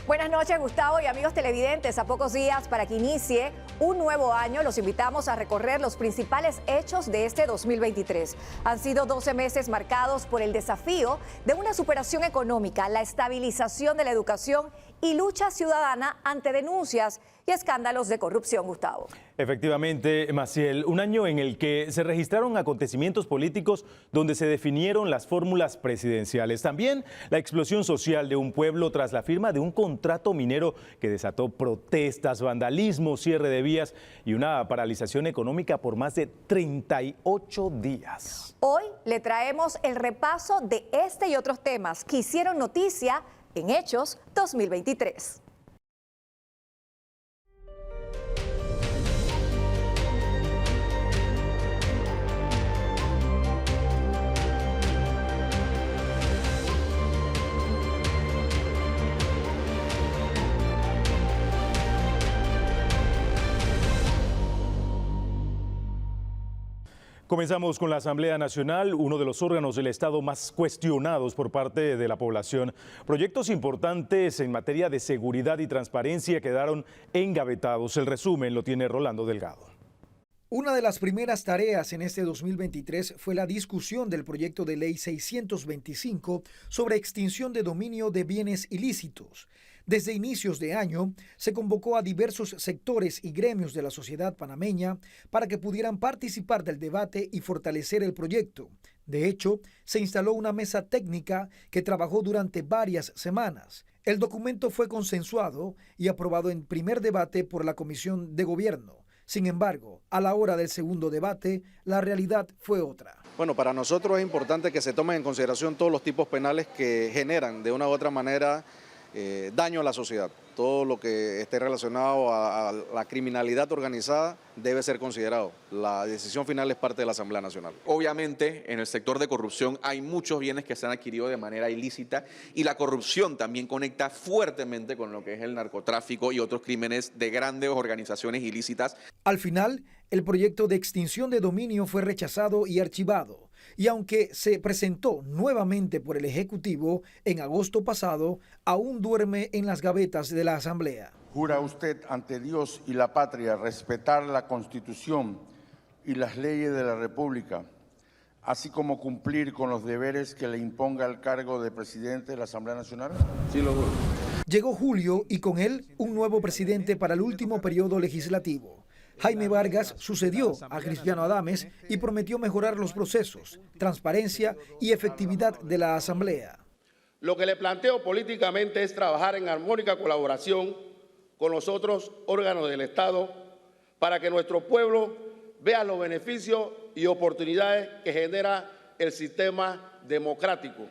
Buenas noches, Gustavo y amigos televidentes. A pocos días para que inicie un nuevo año, los invitamos a recorrer los principales hechos de este 2023. Han sido 12 meses marcados por el desafío de una superación económica, la estabilización de la educación y lucha ciudadana ante denuncias y escándalos de corrupción, Gustavo. Efectivamente, Maciel, un año en el que se registraron acontecimientos políticos donde se definieron las fórmulas presidenciales. También la explosión social de un pueblo tras la firma de un contrato minero que desató protestas, vandalismo, cierre de vías y una paralización económica por más de 38 días. Hoy le traemos el repaso de este y otros temas que hicieron noticia en Hechos 2023. Comenzamos con la Asamblea Nacional, uno de los órganos del Estado más cuestionados por parte de la población. Proyectos importantes en materia de seguridad y transparencia quedaron engavetados. El resumen lo tiene Rolando Delgado. Una de las primeras tareas en este 2023 fue la discusión del proyecto de ley 625 sobre extinción de dominio de bienes ilícitos. Desde inicios de año, se convocó a diversos sectores y gremios de la sociedad panameña para que pudieran participar del debate y fortalecer el proyecto. De hecho, se instaló una mesa técnica que trabajó durante varias semanas. El documento fue consensuado y aprobado en primer debate por la Comisión de Gobierno. Sin embargo, a la hora del segundo debate, la realidad fue otra. Bueno, para nosotros es importante que se tomen en consideración todos los tipos penales que generan de una u otra manera daño a la sociedad. Todo lo que esté relacionado a la criminalidad organizada debe ser considerado. La decisión final es parte de la Asamblea Nacional. Obviamente, en el sector de corrupción hay muchos bienes que se han adquirido de manera ilícita y la corrupción también conecta fuertemente con lo que es el narcotráfico y otros crímenes de grandes organizaciones ilícitas. Al final, el proyecto de extinción de dominio fue rechazado y archivado. Y aunque se presentó nuevamente por el Ejecutivo en agosto pasado, aún duerme en las gavetas de la Asamblea. ¿Jura usted ante Dios y la patria respetar la Constitución y las leyes de la República, así como cumplir con los deberes que le imponga el cargo de presidente de la Asamblea Nacional? Sí, lo juro. Llegó julio y con él un nuevo presidente para el último periodo legislativo. Jaime Vargas sucedió a Cristiano Adames y prometió mejorar los procesos, transparencia y efectividad de la Asamblea. Lo que le planteo políticamente es trabajar en armónica colaboración con los otros órganos del Estado para que nuestro pueblo vea los beneficios y oportunidades que genera el sistema democrático.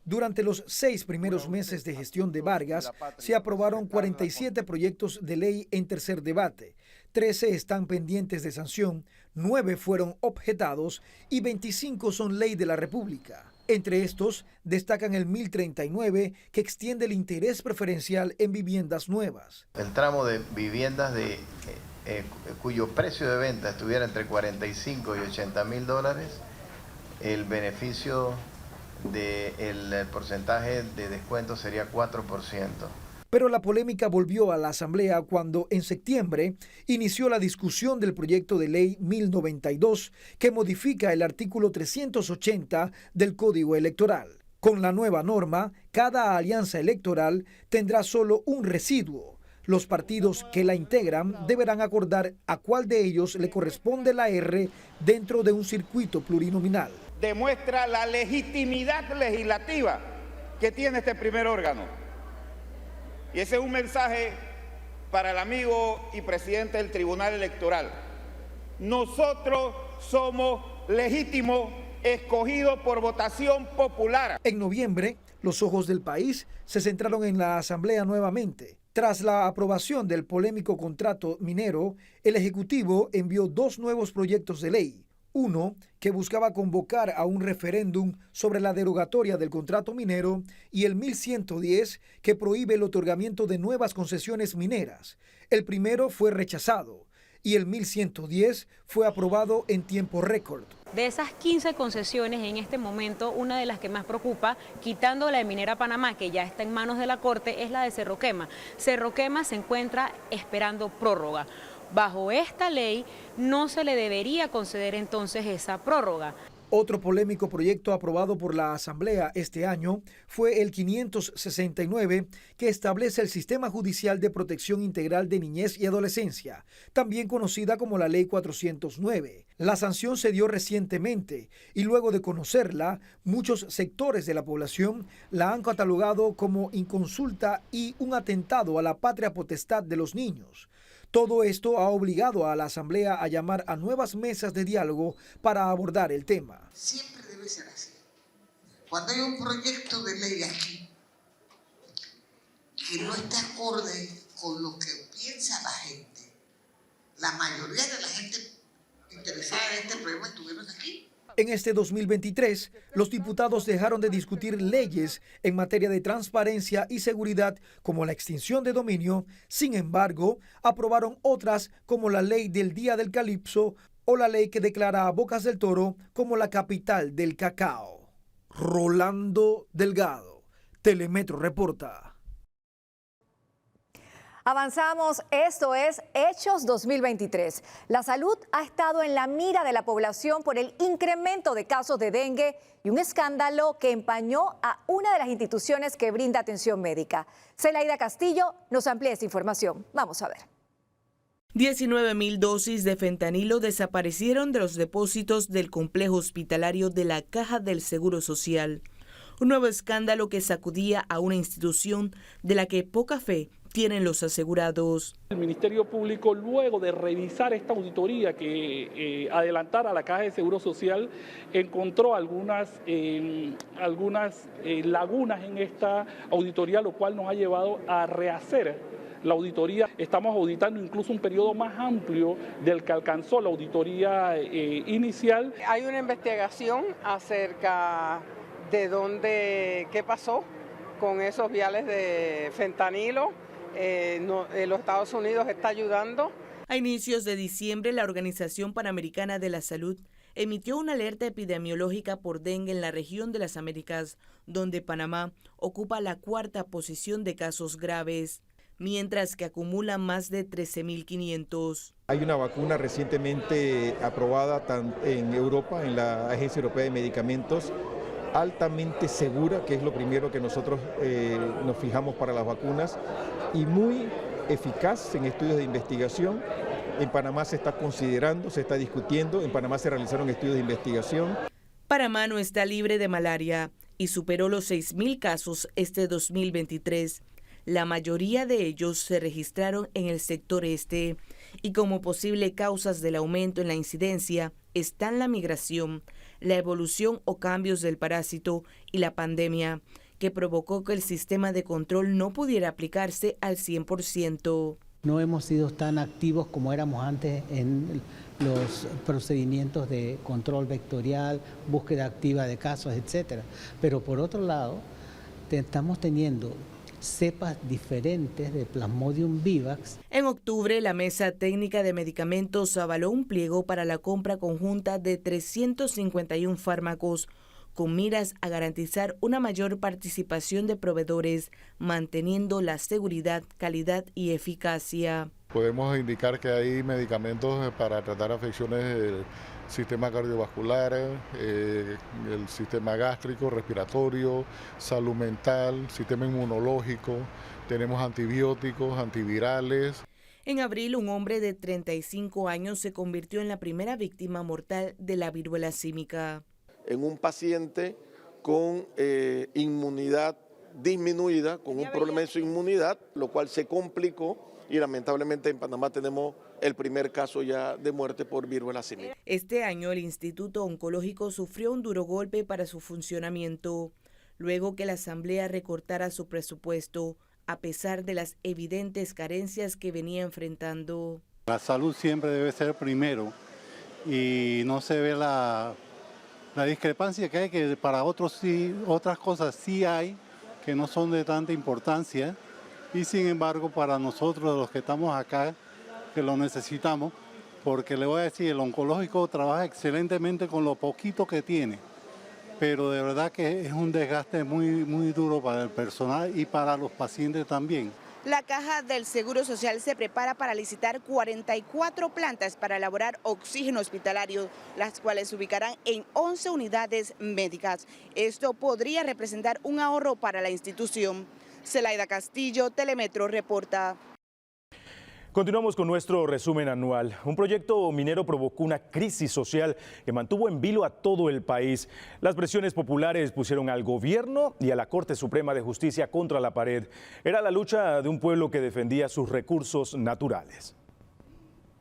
Durante los 6 primeros meses de gestión de Vargas, se aprobaron 47 proyectos de ley en tercer debate, 13 están pendientes de sanción, 9 fueron objetados y 25 son ley de la República. Entre estos, destacan el 1039, que extiende el interés preferencial en viviendas nuevas. El tramo de viviendas cuyo precio de venta estuviera entre 45 y 80 mil dólares, el beneficio del porcentaje de descuento sería 4%. Pero la polémica volvió a la Asamblea cuando en septiembre inició la discusión del proyecto de ley 1092 que modifica el artículo 380 del Código Electoral. Con la nueva norma, cada alianza electoral tendrá solo un residuo. Los partidos que la integran deberán acordar a cuál de ellos le corresponde la R dentro de un circuito plurinominal. Demuestra la legitimidad legislativa que tiene este primer órgano. Y ese es un mensaje para el amigo y presidente del Tribunal Electoral. Nosotros somos legítimos, escogidos por votación popular. En noviembre, los ojos del país se centraron en la Asamblea nuevamente. Tras la aprobación del polémico contrato minero, el Ejecutivo envió 2 nuevos proyectos de ley. Uno, que buscaba convocar a un referéndum sobre la derogatoria del contrato minero, y el 1110, que prohíbe el otorgamiento de nuevas concesiones mineras. El primero fue rechazado y el 1110 fue aprobado en tiempo récord. De esas 15 concesiones, en este momento, una de las que más preocupa, quitando la de Minera Panamá, que ya está en manos de la Corte, es la de Cerro Quema. Cerro Quema se encuentra esperando prórroga. Bajo esta ley, no se le debería conceder entonces esa prórroga. Otro polémico proyecto aprobado por la Asamblea este año fue el 569, que establece el Sistema Judicial de Protección Integral de Niñez y Adolescencia, también conocida como la Ley 409. La sanción se dio recientemente y luego de conocerla, muchos sectores de la población la han catalogado como inconsulta y un atentado a la patria potestad de los niños. Todo esto ha obligado a la Asamblea a llamar a nuevas mesas de diálogo para abordar el tema. Siempre debe ser así. Cuando hay un proyecto de ley aquí que no está acorde con lo que piensa la gente, la mayoría de la gente interesada en este problema estuvieron aquí. En este 2023, los diputados dejaron de discutir leyes en materia de transparencia y seguridad como la extinción de dominio. Sin embargo, aprobaron otras como la ley del Día del Calipso o la ley que declara a Bocas del Toro como la capital del cacao. Rolando Delgado, Telemetro reporta. Avanzamos, esto es Hechos 2023. La salud ha estado en la mira de la población por el incremento de casos de dengue y un escándalo que empañó a una de las instituciones que brinda atención médica. Zelaida Castillo nos amplía esta información. Vamos a ver. 19.000 dosis de fentanilo desaparecieron de los depósitos del complejo hospitalario de la Caja del Seguro Social. Un nuevo escándalo que sacudía a una institución de la que poca fe tienen los asegurados. El Ministerio Público, luego de revisar esta auditoría que adelantara a la Caja de Seguro Social, encontró algunas lagunas en esta auditoría, lo cual nos ha llevado a rehacer la auditoría. Estamos auditando incluso un periodo más amplio del que alcanzó la auditoría inicial. Hay una investigación acerca de qué pasó con esos viales de fentanilo. Los Estados Unidos está ayudando. A inicios de diciembre, la Organización Panamericana de la Salud emitió una alerta epidemiológica por dengue en la región de las Américas, donde Panamá ocupa la 4ª posición de casos graves, mientras que acumula más de 13.500. Hay una vacuna recientemente aprobada en Europa, en la Agencia Europea de Medicamentos, altamente segura, que es lo primero que nosotros nos fijamos para las vacunas, y muy eficaz en estudios de investigación. En Panamá se está considerando, se está discutiendo, en Panamá se realizaron estudios de investigación. Panamá no está libre de malaria y superó los 6.000 casos este 2023. La mayoría de ellos se registraron en el sector este y como posible causas del aumento en la incidencia están la migración, la evolución o cambios del parásito y la pandemia, que provocó que el sistema de control no pudiera aplicarse al 100%. No hemos sido tan activos como éramos antes en los procedimientos de control vectorial, búsqueda activa de casos, etc. Pero por otro lado, estamos teniendo cepas diferentes de Plasmodium vivax. En octubre, la Mesa Técnica de Medicamentos avaló un pliego para la compra conjunta de 351 fármacos, con miras a garantizar una mayor participación de proveedores, manteniendo la seguridad, calidad y eficacia. Podemos indicar que hay medicamentos para tratar afecciones del sistema cardiovascular, el sistema gástrico, respiratorio, salud mental, sistema inmunológico, tenemos antibióticos, antivirales. En abril, un hombre de 35 años se convirtió en la primera víctima mortal de la viruela símica. En un paciente con inmunidad disminuida, con un problema en su inmunidad, lo cual se complicó y lamentablemente en Panamá tenemos el primer caso ya de muerte por viruela símica. Este año el Instituto Oncológico sufrió un duro golpe para su funcionamiento, luego que la Asamblea recortara su presupuesto, a pesar de las evidentes carencias que venía enfrentando. La salud siempre debe ser primero y no se ve la discrepancia que hay, que para otros sí, otras cosas sí hay, que no son de tanta importancia, y sin embargo para nosotros los que estamos acá, que lo necesitamos, porque le voy a decir, el oncológico trabaja excelentemente con lo poquito que tiene, pero de verdad que es un desgaste muy duro para el personal y para los pacientes también. La Caja del Seguro Social se prepara para licitar 44 plantas para elaborar oxígeno hospitalario, las cuales se ubicarán en 11 unidades médicas. Esto podría representar un ahorro para la institución. Zelaida Castillo, Telemetro, reporta. Continuamos con nuestro resumen anual. Un proyecto minero provocó una crisis social que mantuvo en vilo a todo el país. Las presiones populares pusieron al gobierno y a la Corte Suprema de Justicia contra la pared. Era la lucha de un pueblo que defendía sus recursos naturales.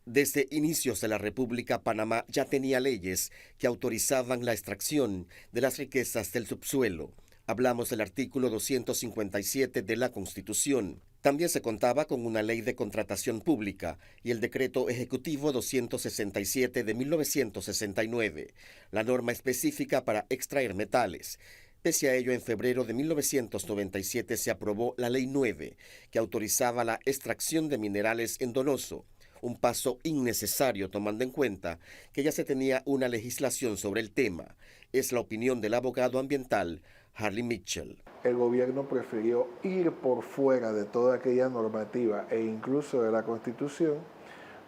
Desde inicios de la República, Panamá ya tenía leyes que autorizaban la extracción de las riquezas del subsuelo. Hablamos del artículo 257 de la Constitución. También se contaba con una ley de contratación pública y el decreto ejecutivo 267 de 1969, la norma específica para extraer metales. Pese a ello, en febrero de 1997 se aprobó la Ley 9, que autorizaba la extracción de minerales en Donoso, un paso innecesario tomando en cuenta que ya se tenía una legislación sobre el tema. Es la opinión del abogado ambiental Harley Mitchell. El gobierno prefirió ir por fuera de toda aquella normativa e incluso de la Constitución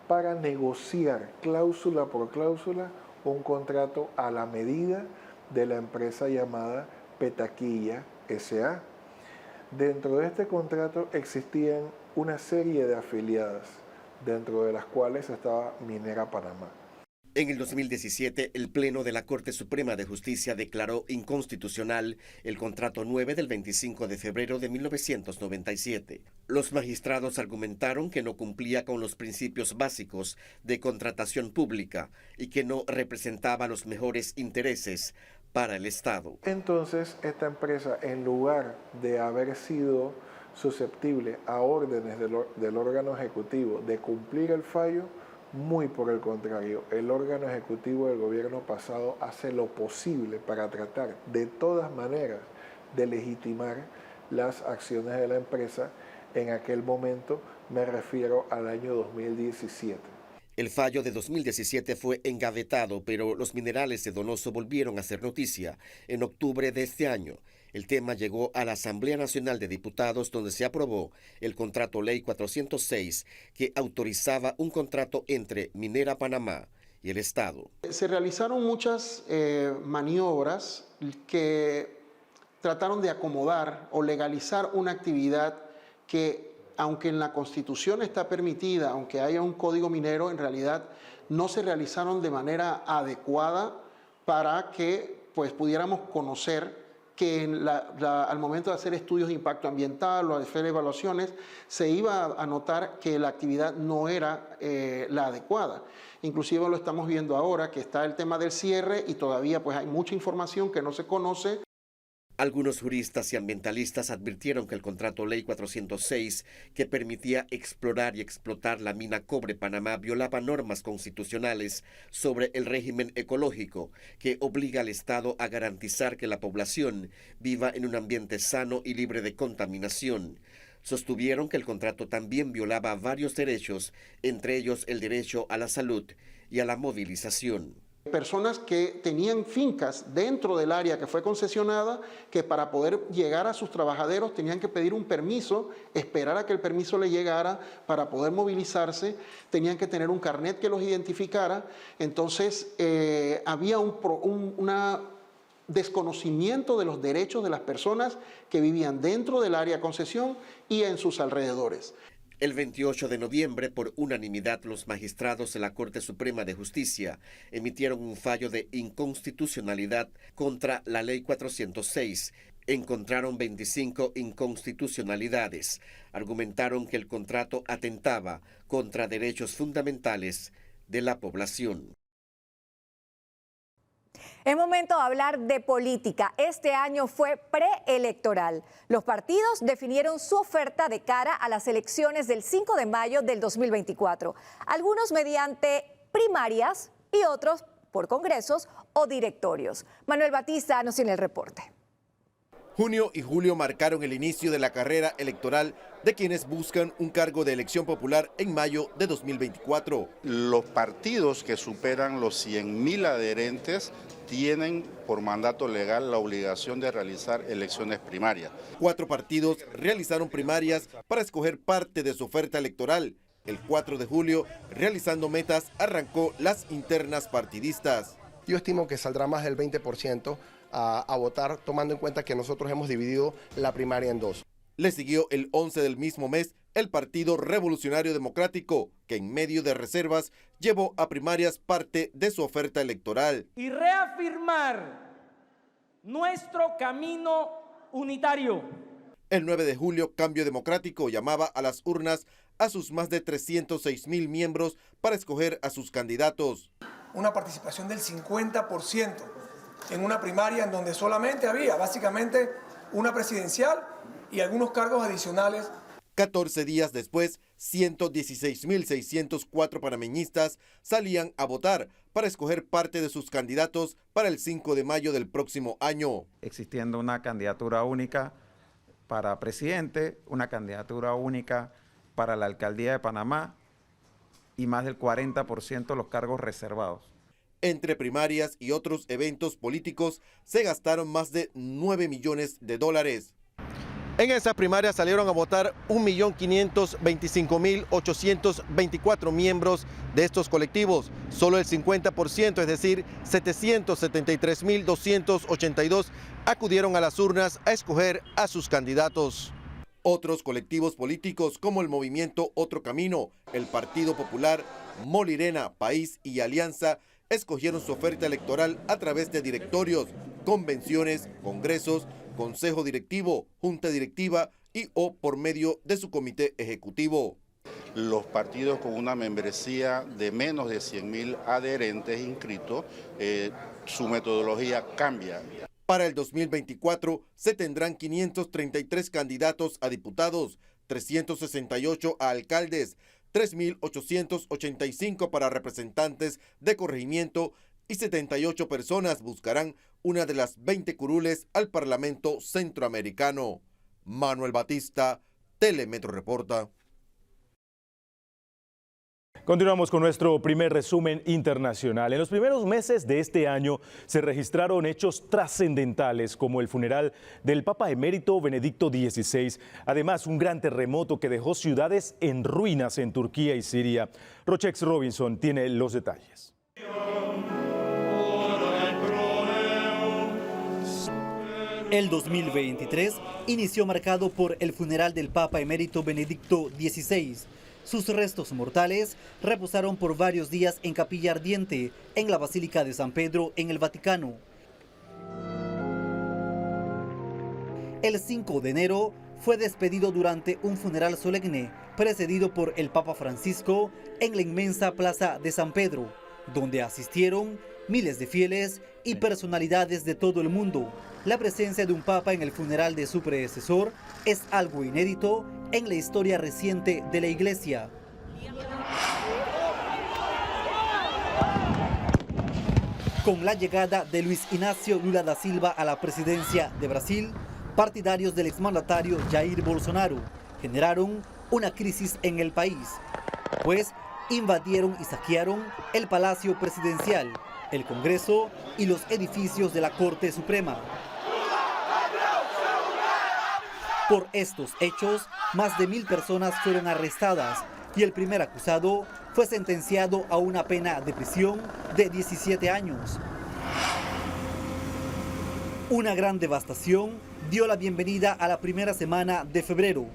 para negociar cláusula por cláusula un contrato a la medida de la empresa llamada Petaquilla S.A. Dentro de este contrato existían una serie de afiliadas, dentro de las cuales estaba Minera Panamá. En el 2017, el Pleno de la Corte Suprema de Justicia declaró inconstitucional el contrato 9 del 25 de febrero de 1997. Los magistrados argumentaron que no cumplía con los principios básicos de contratación pública y que no representaba los mejores intereses para el Estado. Entonces, esta empresa, en lugar de haber sido susceptible a órdenes del órgano ejecutivo de cumplir el fallo, muy por el contrario, el órgano ejecutivo del gobierno pasado hace lo posible para tratar de todas maneras de legitimar las acciones de la empresa. En aquel momento me refiero al año 2017. El fallo de 2017 fue engavetado, pero los minerales de Donoso volvieron a ser noticia en octubre de este año. El tema llegó a la Asamblea Nacional de Diputados, donde se aprobó el contrato Ley 406, que autorizaba un contrato entre Minera Panamá y el Estado. Se realizaron muchas maniobras que trataron de acomodar o legalizar una actividad que, aunque en la Constitución está permitida, aunque haya un código minero, en realidad no se realizaron de manera adecuada para que pudiéramos conocer que al momento de hacer estudios de impacto ambiental o hacer evaluaciones, se iba a notar que la actividad no era la adecuada. Inclusive lo estamos viendo ahora, que está el tema del cierre y todavía hay mucha información que no se conoce. Algunos juristas y ambientalistas advirtieron que el contrato Ley 406, que permitía explorar y explotar la mina Cobre Panamá, violaba normas constitucionales sobre el régimen ecológico, que obliga al Estado a garantizar que la población viva en un ambiente sano y libre de contaminación. Sostuvieron que el contrato también violaba varios derechos, entre ellos el derecho a la salud y a la movilización. Personas que tenían fincas dentro del área que fue concesionada, que para poder llegar a sus trabajadores tenían que pedir un permiso, esperar a que el permiso le llegara para poder movilizarse, tenían que tener un carnet que los identificara. Entonces había un desconocimiento de los derechos de las personas que vivían dentro del área de concesión y en sus alrededores. El 28 de noviembre, por unanimidad, los magistrados de la Corte Suprema de Justicia emitieron un fallo de inconstitucionalidad contra la Ley 406. Encontraron 25 inconstitucionalidades. Argumentaron que el contrato atentaba contra derechos fundamentales de la población. Es momento de hablar de política. Este año fue preelectoral. Los partidos definieron su oferta de cara a las elecciones del 5 de mayo del 2024. Algunos mediante primarias y otros por congresos o directorios. Manuel Batista nos tiene el reporte. Junio y julio marcaron el inicio de la carrera electoral de quienes buscan un cargo de elección popular en mayo de 2024. Los partidos que superan los 100.000 adherentes tienen por mandato legal la obligación de realizar elecciones primarias. 4 partidos realizaron primarias para escoger parte de su oferta electoral. El 4 de julio, realizando metas, arrancó las internas partidistas. Yo estimo que saldrá más del 20% a votar, tomando en cuenta que nosotros hemos dividido la primaria en 2. Le siguió el 11 del mismo mes el Partido Revolucionario Democrático, que en medio de reservas llevó a primarias parte de su oferta electoral. Y reafirmar nuestro camino unitario. El 9 de julio, Cambio Democrático llamaba a las urnas a sus más de 306,000 miembros para escoger a sus candidatos. Una participación del 50% en una primaria en donde solamente había básicamente una presidencial y algunos cargos adicionales. 14 días después, 116,604 panameñistas salían a votar para escoger parte de sus candidatos para el 5 de mayo del próximo año. Existiendo una candidatura única para presidente, una candidatura única para la alcaldía de Panamá y más del 40% de los cargos reservados. Entre primarias y otros eventos políticos se gastaron más de $9 millones. En esas primarias salieron a votar 1.525.824 miembros de estos colectivos. Solo el 50%, es decir, 773.282, acudieron a las urnas a escoger a sus candidatos. Otros colectivos políticos como el movimiento Otro Camino, el Partido Popular, Molirena, País y Alianza escogieron su oferta electoral a través de directorios, convenciones, congresos, consejo directivo, junta directiva y o por medio de su comité ejecutivo. Los partidos con una membresía de menos de 100.000 adherentes inscritos, su metodología cambia. Para el 2024 se tendrán 533 candidatos a diputados, 368 a alcaldes, 3.885 para representantes de corregimiento y 78 personas buscarán una de las 20 curules al Parlamento Centroamericano. Manuel Batista, Telemetro reporta. Continuamos con nuestro primer resumen internacional. En los primeros meses de este año se registraron hechos trascendentales como el funeral del Papa Emérito Benedicto XVI. Además, un gran terremoto que dejó ciudades en ruinas en Turquía y Siria. Rochex Robinson tiene los detalles. El 2023 inició marcado por el funeral del Papa Emérito Benedicto XVI. Sus restos mortales reposaron por varios días en capilla ardiente en la Basílica de San Pedro en el Vaticano. El 5 de enero fue despedido durante un funeral solemne precedido por el Papa Francisco en la inmensa Plaza de San Pedro, donde asistieron miles de fieles y personalidades de todo el mundo. La presencia de un papa en el funeral de su predecesor es algo inédito en la historia reciente de la Iglesia. Con la llegada de Luis Inácio Lula da Silva a la presidencia de Brasil, partidarios del exmandatario Jair Bolsonaro generaron una crisis en el país, pues invadieron y saquearon el Palacio Presidencial, el Congreso y los edificios de la Corte Suprema. Por estos hechos, más de 1.000 personas fueron arrestadas y el primer acusado fue sentenciado a una pena de prisión de 17 años. Una gran devastación dio la bienvenida a la primera semana de febrero.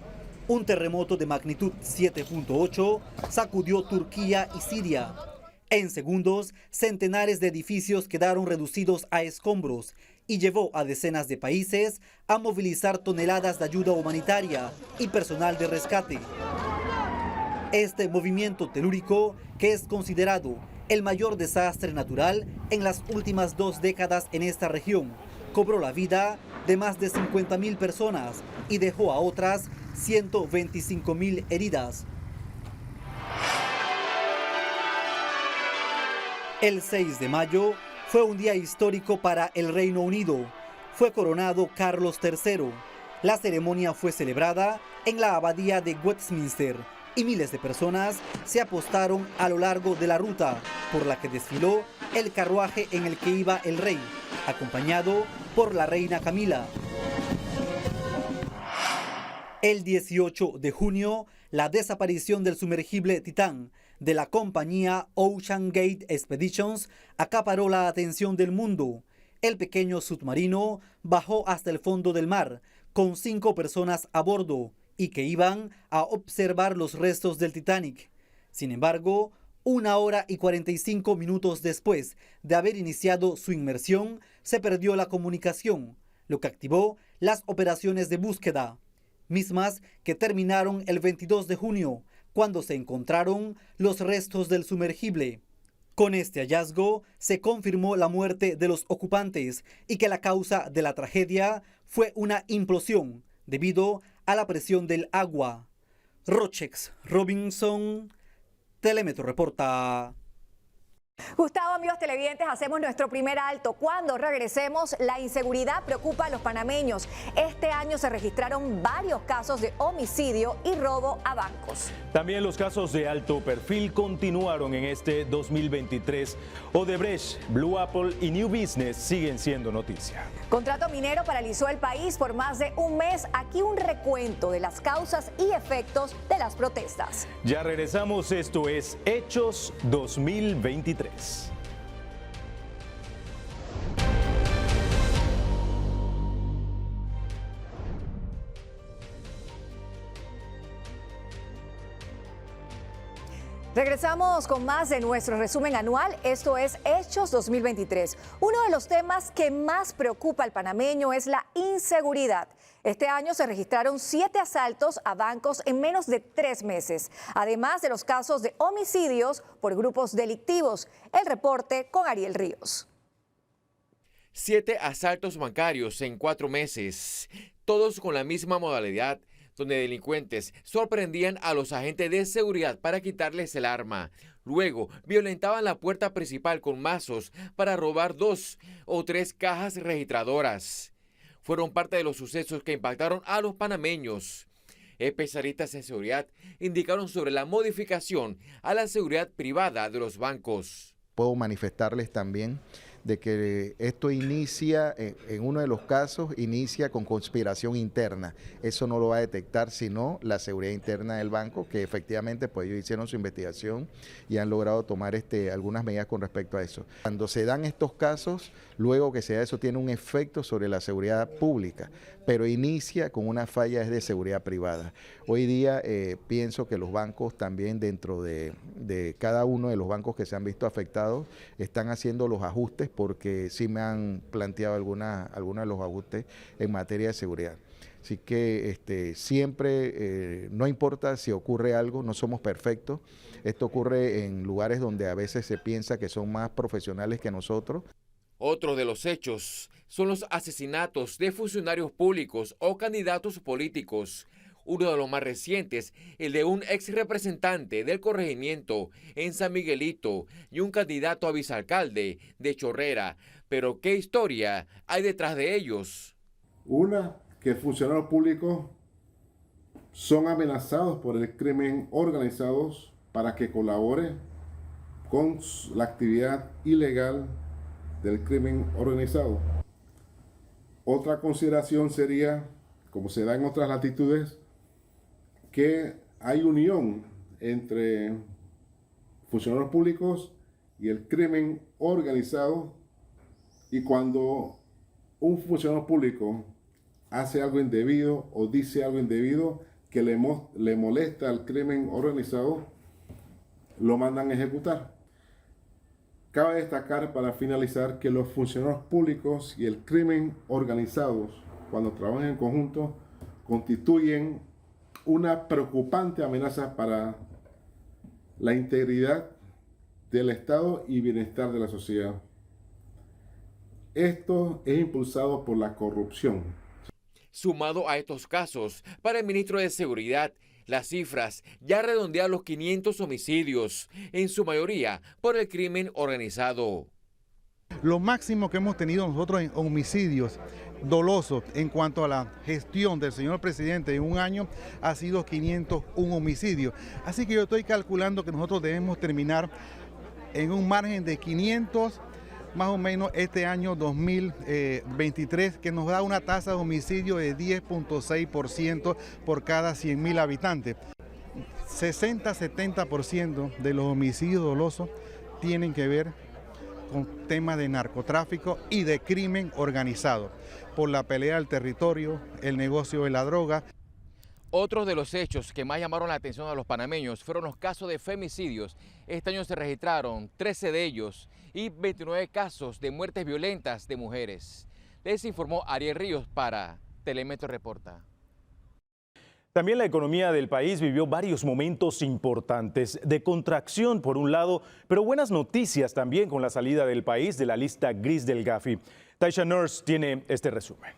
Un terremoto de magnitud 7.8 sacudió Turquía y Siria. En segundos, centenares de edificios quedaron reducidos a escombros y llevó a decenas de países a movilizar toneladas de ayuda humanitaria y personal de rescate. Este movimiento telúrico, que es considerado el mayor desastre natural en las últimas 2 décadas en esta región, cobró la vida de más de 50.000 personas y dejó a otras 125.000 heridas. El 6 de mayo fue un día histórico para el Reino Unido. fue coronado Carlos III. La ceremonia fue celebrada en la abadía de Westminster y miles de personas se apostaron a lo largo de la ruta por la que desfiló el carruaje en el que iba el rey, acompañado por la reina Camila. El 18 de junio, la desaparición del sumergible Titán de la compañía Ocean Gate Expeditions acaparó la atención del mundo. El pequeño submarino bajó hasta el fondo del mar con 5 personas a bordo y que iban a observar los restos del Titanic. Sin embargo, 1 hora y 45 minutos después de haber iniciado su inmersión, se perdió la comunicación, lo que activó las operaciones de búsqueda, mismas que terminaron el 22 de junio, cuando se encontraron los restos del sumergible. Con este hallazgo se confirmó la muerte de los ocupantes y que la causa de la tragedia fue una implosión debido a la presión del agua. Rochex Robinson, Telemetro reporta. Gustavo, amigos televidentes, hacemos nuestro primer alto. Cuando regresemos, la inseguridad preocupa a los panameños. Este año se registraron varios casos de homicidio y robo a bancos. También los casos de alto perfil continuaron en este 2023. Odebrecht, Blue Apple y New Business siguen siendo noticia. Contrato minero paralizó el país por más de un mes. Aquí un recuento de las causas y efectos de las protestas. Ya regresamos, esto es Hechos 2023. Regresamos con más de nuestro resumen anual. Esto es Hechos 2023. Uno de los temas que más preocupa al panameño es la inseguridad. Este año se registraron 7 asaltos a bancos en menos de 3 meses, además de los casos de homicidios por grupos delictivos. El reporte con Ariel Ríos. 7 asaltos bancarios en 4 meses, todos con la misma modalidad, donde delincuentes sorprendían a los agentes de seguridad para quitarles el arma. Luego, violentaban la puerta principal con mazos para robar 2 o 3 cajas registradoras. Fueron parte de los sucesos que impactaron a los panameños. Especialistas en seguridad indicaron sobre la modificación a la seguridad privada de los bancos. Puedo manifestarles también de que esto inicia, en uno de los casos, inicia con conspiración interna. Eso no lo va a detectar sino la seguridad interna del banco, que efectivamente pues ellos hicieron su investigación y han logrado tomar algunas medidas con respecto a eso. Cuando se dan estos casos, luego que se da eso tiene un efecto sobre la seguridad pública, pero inicia con una falla de seguridad privada. Hoy día pienso que los bancos también dentro de cada uno de los bancos que se han visto afectados están haciendo los ajustes, porque sí me han planteado algunos de los ajustes en materia de seguridad. Así que siempre, no importa si ocurre algo, no somos perfectos. Esto ocurre en lugares donde a veces se piensa que son más profesionales que nosotros. Otro de los hechos son los asesinatos de funcionarios públicos o candidatos políticos. Uno de los más recientes, el de un ex representante del corregimiento en San Miguelito y un candidato a vicealcalde de Chorrera. Pero ¿qué historia hay detrás de ellos? Una, que funcionarios públicos son amenazados por el crimen organizado para que colabore con la actividad ilegal del crimen organizado. Otra consideración sería, como se da en otras latitudes, que hay unión entre funcionarios públicos y el crimen organizado, y cuando un funcionario público hace algo indebido o dice algo indebido que le molesta al crimen organizado, lo mandan a ejecutar. Cabe destacar para finalizar que los funcionarios públicos y el crimen organizado, cuando trabajan en conjunto, constituyen una preocupante amenaza para la integridad del Estado y bienestar de la sociedad. Esto es impulsado por la corrupción. Sumado a estos casos, para el ministro de Seguridad, las cifras ya redondean los 500 homicidios, en su mayoría por el crimen organizado. Lo máximo que hemos tenido nosotros en homicidios doloso en cuanto a la gestión del señor presidente en un año ha sido 501 homicidios. Así que yo estoy calculando que nosotros debemos terminar en un margen de 500 más o menos este año 2023, que nos da una tasa de homicidio de 10.6% por cada 100.000 habitantes. 60-70% de los homicidios dolosos tienen que ver con temas de narcotráfico y de crimen organizado, por la pelea del territorio, el negocio de la droga. Otros de los hechos que más llamaron la atención a los panameños fueron los casos de femicidios. Este año se registraron 13 de ellos y 29 casos de muertes violentas de mujeres. Les informó Ariel Ríos para Telemetro Reporta. También la economía del país vivió varios momentos importantes de contracción por un lado, pero buenas noticias también con la salida del país de la lista gris del Gafi. Taisha Nurse tiene este resumen.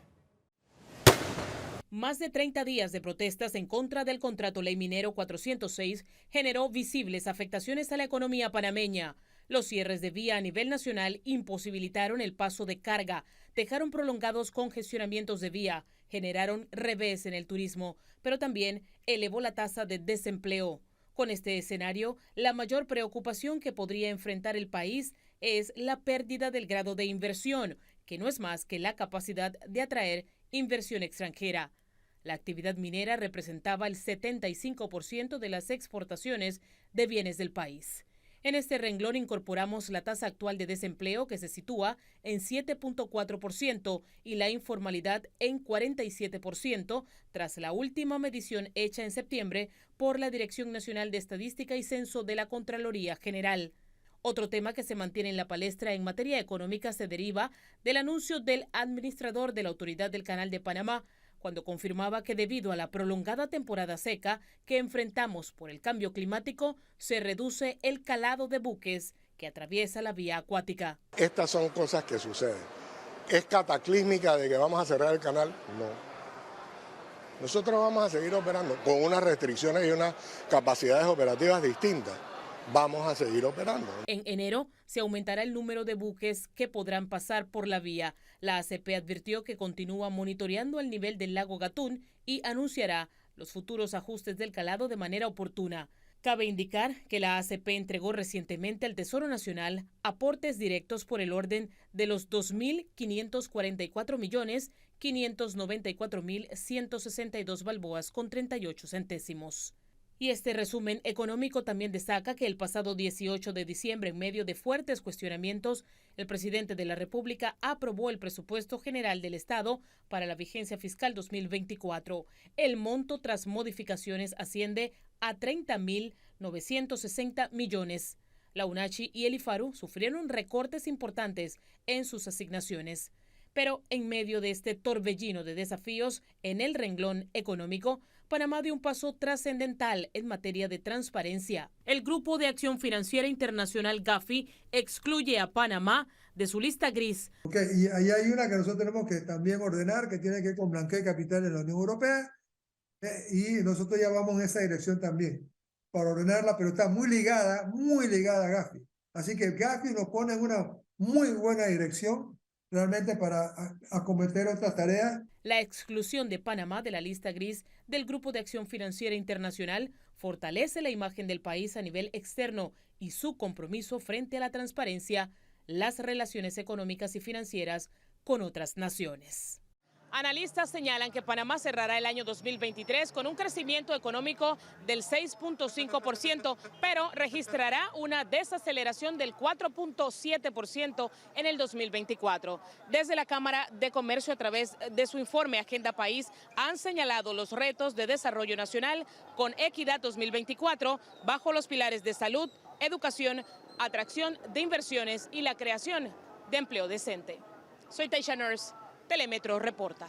Más de 30 días de protestas en contra del contrato ley minero 406 generó visibles afectaciones a la economía panameña. Los cierres de vía a nivel nacional imposibilitaron el paso de carga, dejaron prolongados congestionamientos de vía, generaron revés en el turismo, pero también elevó la tasa de desempleo. Con este escenario, la mayor preocupación que podría enfrentar el país es la pérdida del grado de inversión, que no es más que la capacidad de atraer inversión extranjera. La actividad minera representaba el 75% de las exportaciones de bienes del país. En este renglón incorporamos la tasa actual de desempleo, que se sitúa en 7.4%, y la informalidad en 47%, tras la última medición hecha en septiembre por la Dirección Nacional de Estadística y Censo de la Contraloría General. Otro tema que se mantiene en la palestra en materia económica se deriva del anuncio del administrador de la Autoridad del Canal de Panamá, cuando confirmaba que debido a la prolongada temporada seca que enfrentamos por el cambio climático, se reduce el calado de buques que atraviesa la vía acuática. Estas son cosas que suceden. ¿Es cataclísmica de que vamos a cerrar el canal? No. Nosotros vamos a seguir operando con unas restricciones y unas capacidades operativas distintas. Vamos a seguir operando. En enero se aumentará el número de buques que podrán pasar por la vía. La ACP advirtió que continúa monitoreando el nivel del lago Gatún y anunciará los futuros ajustes del calado de manera oportuna. Cabe indicar que la ACP entregó recientemente al Tesoro Nacional aportes directos por el orden de los 2.544.594.162 balboas con 38 centésimos. Y este resumen económico también destaca que el pasado 18 de diciembre, en medio de fuertes cuestionamientos, el presidente de la República aprobó el presupuesto general del Estado para la vigencia fiscal 2024. El monto tras modificaciones asciende a 30.960 millones. La UNACHI y el IFARU sufrieron recortes importantes en sus asignaciones. Pero en medio de este torbellino de desafíos en el renglón económico, Panamá dio un paso trascendental en materia de transparencia. El Grupo de Acción Financiera Internacional Gafi excluye a Panamá de su lista gris. Y ahí hay una que nosotros tenemos que también ordenar, que tiene que ver con blanqueo de capital en la Unión Europea, y nosotros ya vamos en esa dirección también, para ordenarla, pero está muy ligada a Gafi. Así que Gafi nos pone en una muy buena dirección realmente para acometer otras tareas. La exclusión de Panamá de la lista gris del Grupo de Acción Financiera Internacional fortalece la imagen del país a nivel externo y su compromiso frente a la transparencia, las relaciones económicas y financieras con otras naciones. Analistas señalan que Panamá cerrará el año 2023 con un crecimiento económico del 6.5%, pero registrará una desaceleración del 4.7% en el 2024. Desde la Cámara de Comercio, a través de su informe Agenda País, han señalado los retos de desarrollo nacional con Equidad 2024 bajo los pilares de salud, educación, atracción de inversiones y la creación de empleo decente. Soy Taisha Nurse. Telemetro reporta.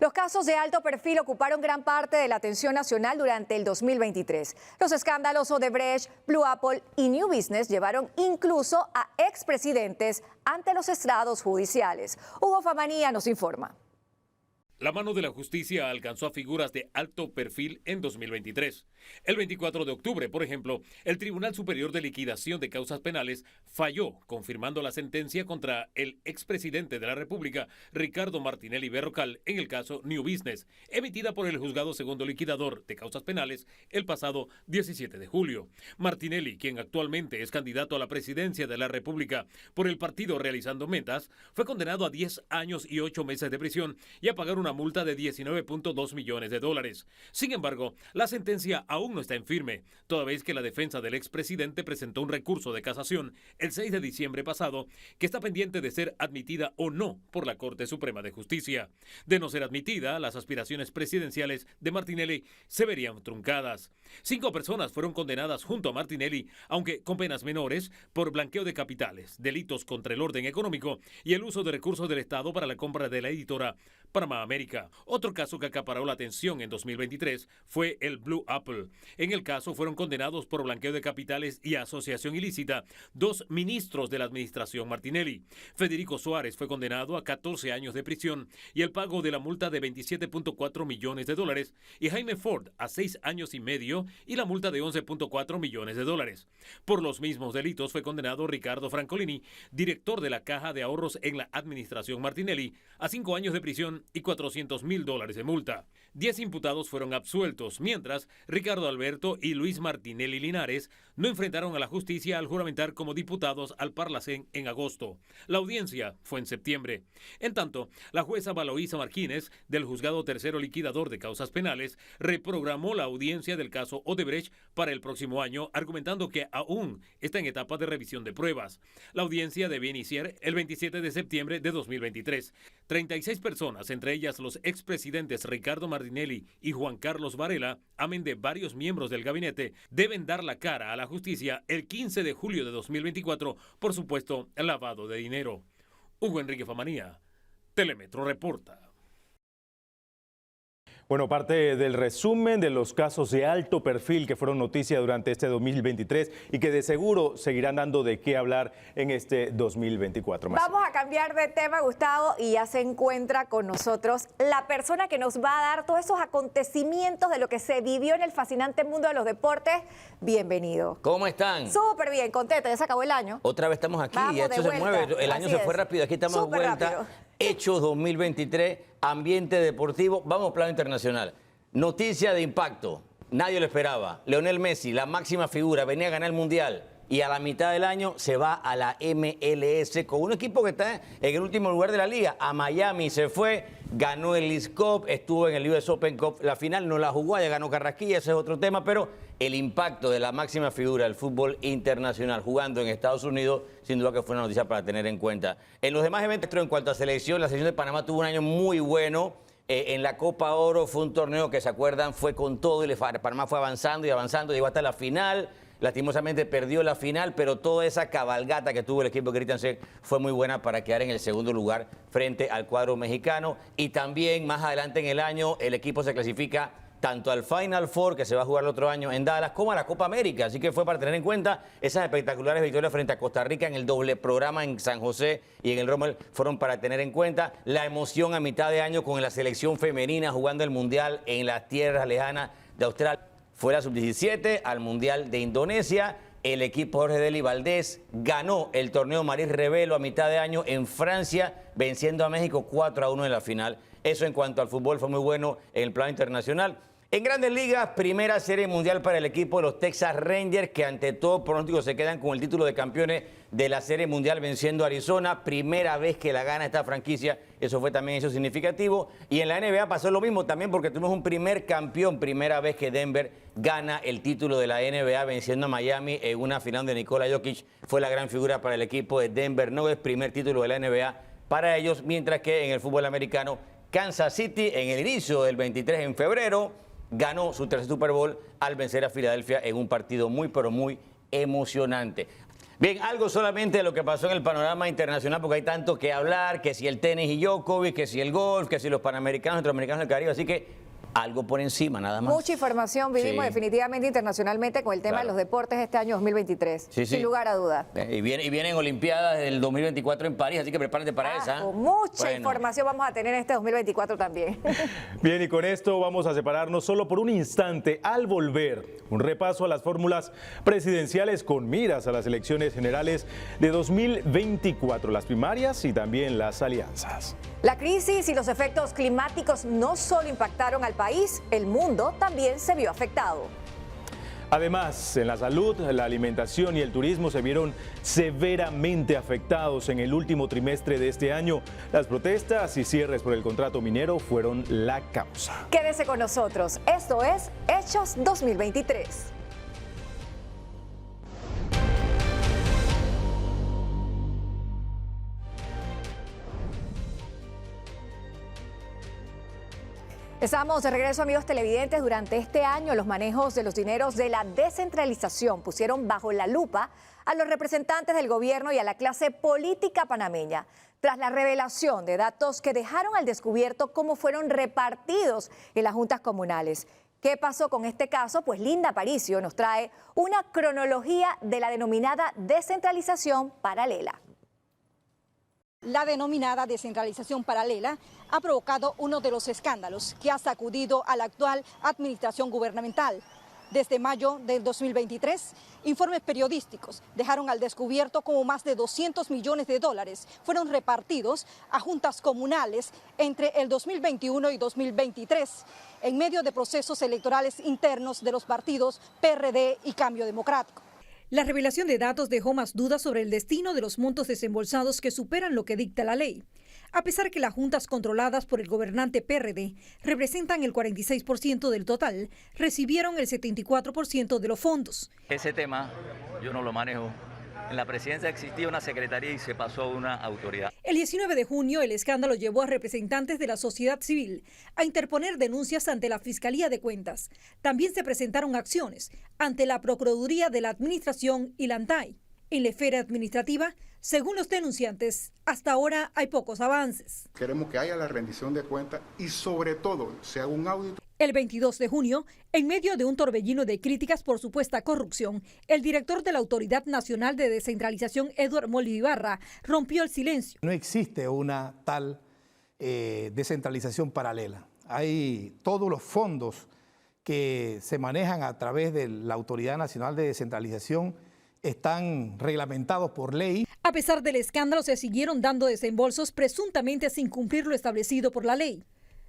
Los casos de alto perfil ocuparon gran parte de la atención nacional durante el 2023. Los escándalos Odebrecht, Blue Apple y New Business llevaron incluso a expresidentes ante los estrados judiciales. Hugo Famanía nos informa. La mano de la justicia alcanzó a figuras de alto perfil en 2023. El 24 de octubre, por ejemplo, el Tribunal Superior de Liquidación de Causas Penales falló, confirmando la sentencia contra el expresidente de la República, Ricardo Martinelli Berrocal, en el caso New Business, emitida por el Juzgado Segundo Liquidador de Causas Penales el pasado 17 de julio. Martinelli, quien actualmente es candidato a la presidencia de la República por el partido Realizando Metas, fue condenado a 10 años y 8 meses de prisión y a pagar una multa de $19.2 millones. Sin embargo, la sentencia aún no está en firme, toda vez que la defensa del expresidente presentó un recurso de casación el 6 de diciembre pasado que está pendiente de ser admitida o no por la Corte Suprema de Justicia. De no ser admitida, las aspiraciones presidenciales de Martinelli se verían truncadas. 5 personas fueron condenadas junto a Martinelli, aunque con penas menores, por blanqueo de capitales, delitos contra el orden económico y el uso de recursos del Estado para la compra de la editora Panamá América. Otro caso que acaparó la atención en 2023 fue el Blue Apple. En el caso fueron condenados por blanqueo de capitales y asociación ilícita 2 ministros de la administración Martinelli. Federico Suárez fue condenado a 14 años de prisión y el pago de la multa de $27.4 millones y Jaime Ford a 6 años y medio y la multa de $11.4 millones. Por los mismos delitos fue condenado Ricardo Francolini, director de la Caja de Ahorros en la administración Martinelli, a 5 años de prisión y $400.000 de multa. 10 imputados fueron absueltos, mientras Ricardo Alberto y Luis Martinelli Linares no enfrentaron a la justicia al juramentar como diputados al Parlacén en agosto. La audiencia fue en septiembre. En tanto, la jueza Valoísa Martínez, del Juzgado Tercero Liquidador de Causas Penales, reprogramó la audiencia del caso Odebrecht para el próximo año, argumentando que aún está en etapa de revisión de pruebas. La audiencia debe iniciar el 27 de septiembre de 2023. 36 personas, entre ellas los expresidentes Ricardo Martinelli y Juan Carlos Varela, amén de varios miembros del gabinete, deben dar la cara a la justicia el 15 de julio de 2024 por supuesto lavado de dinero. Hugo Enrique Famanía, Telemetro reporta. Bueno, parte del resumen de los casos de alto perfil que fueron noticia durante este 2023 y que de seguro seguirán dando de qué hablar en este 2024. Vamos a cambiar de tema, Gustavo, y ya se encuentra con nosotros la persona que nos va a dar todos esos acontecimientos de lo que se vivió en el fascinante mundo de los deportes. Bienvenido. ¿Cómo están? Súper bien, contenta, ya se acabó el año. Otra vez estamos aquí Vamos y esto se mueve. El año se fue rápido, aquí estamos de vuelta. Rápido. Hechos 2023, ambiente deportivo, vamos a plano internacional. Noticia de impacto, nadie lo esperaba. Lionel Messi, la máxima figura, venía a ganar el Mundial y a la mitad del año se va a la MLS con un equipo que está en el último lugar de la liga. A Miami se fue, ganó el Leagues Cup, estuvo en el US Open Cup. La final no la jugó, ya ganó Carrasquilla, ese es otro tema, pero el impacto de la máxima figura del fútbol internacional jugando en Estados Unidos, sin duda que fue una noticia para tener en cuenta. En los demás eventos, en cuanto a selección, la selección de Panamá tuvo un año muy bueno. En la Copa Oro fue un torneo que, ¿se acuerdan?, fue con todo y Panamá fue avanzando y avanzando, llegó hasta la final. Lastimosamente perdió la final, pero toda esa cabalgata que tuvo el equipo de Christiansen fue muy buena para quedar en el segundo lugar frente al cuadro mexicano. Y también más adelante en el año el equipo se clasifica tanto al Final Four, que se va a jugar el otro año en Dallas, como a la Copa América. Así que fue para tener en cuenta esas espectaculares victorias frente a Costa Rica en el doble programa en San José y en el Rommel, fueron para tener en cuenta la emoción a mitad de año con la selección femenina jugando el Mundial en las tierras lejanas de Australia. Fue la sub-17 al Mundial de Indonesia. El equipo Jorge Deli Valdés ganó el torneo Maris Revelo a mitad de año en Francia, venciendo a México 4-1 en la final. Eso en cuanto al fútbol fue muy bueno en el plano internacional. En Grandes Ligas, primera serie mundial para el equipo de los Texas Rangers, que ante todo pronóstico se quedan con el título de campeones de la serie mundial venciendo a Arizona. Primera vez que la gana esta franquicia, eso fue también eso significativo. Y en la NBA pasó lo mismo también porque tuvimos un primer campeón, primera vez que Denver gana el título de la NBA venciendo a Miami en una final de Nikola Jokic. Fue la gran figura para el equipo de Denver Nuggets, primer título de la NBA para ellos, mientras que en el fútbol americano, Kansas City en el inicio del 23 en febrero, ganó su tercer Super Bowl al vencer a Filadelfia en un partido muy, pero muy emocionante. Bien, algo solamente de lo que pasó en el panorama internacional, porque hay tanto que hablar, que si el tenis y Djokovic, que si el golf, que si los panamericanos, centroamericanos del Caribe, así que algo por encima, nada más. Mucha información vivimos definitivamente internacionalmente con el tema de los deportes este año 2023, sin lugar a duda. Y vienen Olimpiadas del 2024 en París, así que prepárate para esa. Mucha información vamos a tener en este 2024 también. Bien, y con esto vamos a separarnos solo por un instante. Al volver, un repaso a las fórmulas presidenciales con miras a las elecciones generales de 2024, las primarias y también las alianzas. La crisis y los efectos climáticos no solo impactaron al país, el mundo también se vio afectado. Además, en la salud, la alimentación y el turismo se vieron severamente afectados en el último trimestre de este año. Las protestas y cierres por el contrato minero fueron la causa. Quédese con nosotros. Esto es Hechos 2023. Estamos de regreso, amigos televidentes. Durante este año, los manejos de los dineros de la descentralización pusieron bajo la lupa a los representantes del gobierno y a la clase política panameña, tras la revelación de datos que dejaron al descubierto cómo fueron repartidos en las juntas comunales. ¿Qué pasó con este caso? Pues Linda Aparicio nos trae una cronología de la denominada descentralización paralela. La denominada descentralización paralela ha provocado uno de los escándalos que ha sacudido a la actual administración gubernamental. Desde mayo del 2023, informes periodísticos dejaron al descubierto cómo más de 200 millones de dólares fueron repartidos a juntas comunales entre el 2021 y 2023, en medio de procesos electorales internos de los partidos PRD y Cambio Democrático. La revelación de datos dejó más dudas sobre el destino de los montos desembolsados que superan lo que dicta la ley. A pesar que las juntas controladas por el gobernante PRD representan el 46% del total, recibieron el 74% de los fondos. Ese tema yo no lo manejo. En la presidencia existía una secretaría y se pasó a una autoridad. El 19 de junio, el escándalo llevó a representantes de la sociedad civil a interponer denuncias ante la Fiscalía de Cuentas. También se presentaron acciones ante la Procuraduría de la Administración y la ANTAI. En la esfera administrativa, según los denunciantes, hasta ahora hay pocos avances. Queremos que haya la rendición de cuentas y sobre todo se haga un audito. El 22 de junio, en medio de un torbellino de críticas por supuesta corrupción, el director de la Autoridad Nacional de Descentralización, Eduard Molí-Ibarra, rompió el silencio. No existe una tal descentralización paralela. Hay todos los fondos que se manejan a través de la Autoridad Nacional de Descentralización están reglamentados por ley. A pesar del escándalo, se siguieron dando desembolsos presuntamente sin cumplir lo establecido por la ley.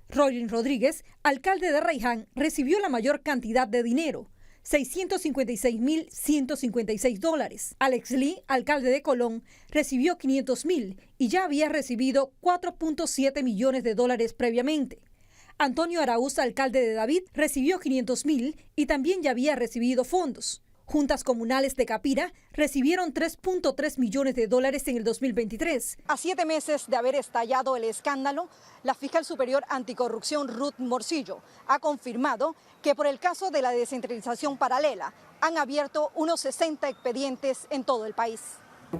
Roylin Rodríguez, alcalde de Raiján, recibió la mayor cantidad de dinero, $656,156. Alex Lee, alcalde de Colón, recibió $500,000 y ya había recibido $4.7 millones previamente. Antonio Araúz, alcalde de David, recibió $500,000 y también ya había recibido fondos. Juntas comunales de Capira recibieron $3.3 millones en el 2023. A 7 meses de haber estallado el escándalo, la fiscal superior anticorrupción Ruth Morcillo ha confirmado que por el caso de la descentralización paralela han abierto unos 60 expedientes en todo el país.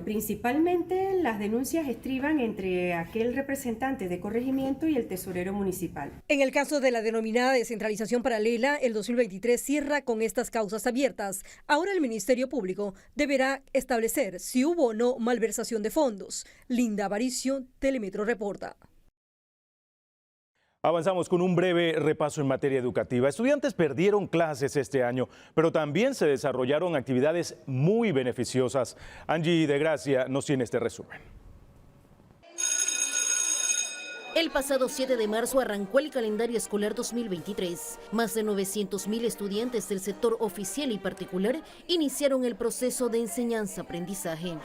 Principalmente las denuncias estriban entre aquel representante de corregimiento y el tesorero municipal. En el caso de la denominada descentralización paralela, el 2023 cierra con estas causas abiertas. Ahora el Ministerio Público deberá establecer si hubo o no malversación de fondos. Linda Aparicio, Telemetro reporta. Avanzamos con un breve repaso en materia educativa. Estudiantes perdieron clases este año, pero también se desarrollaron actividades muy beneficiosas. Angie de Gracia nos tiene este resumen. El pasado 7 de marzo arrancó el calendario escolar 2023. Más de 900,000 estudiantes del sector oficial y particular iniciaron el proceso de enseñanza-aprendizaje.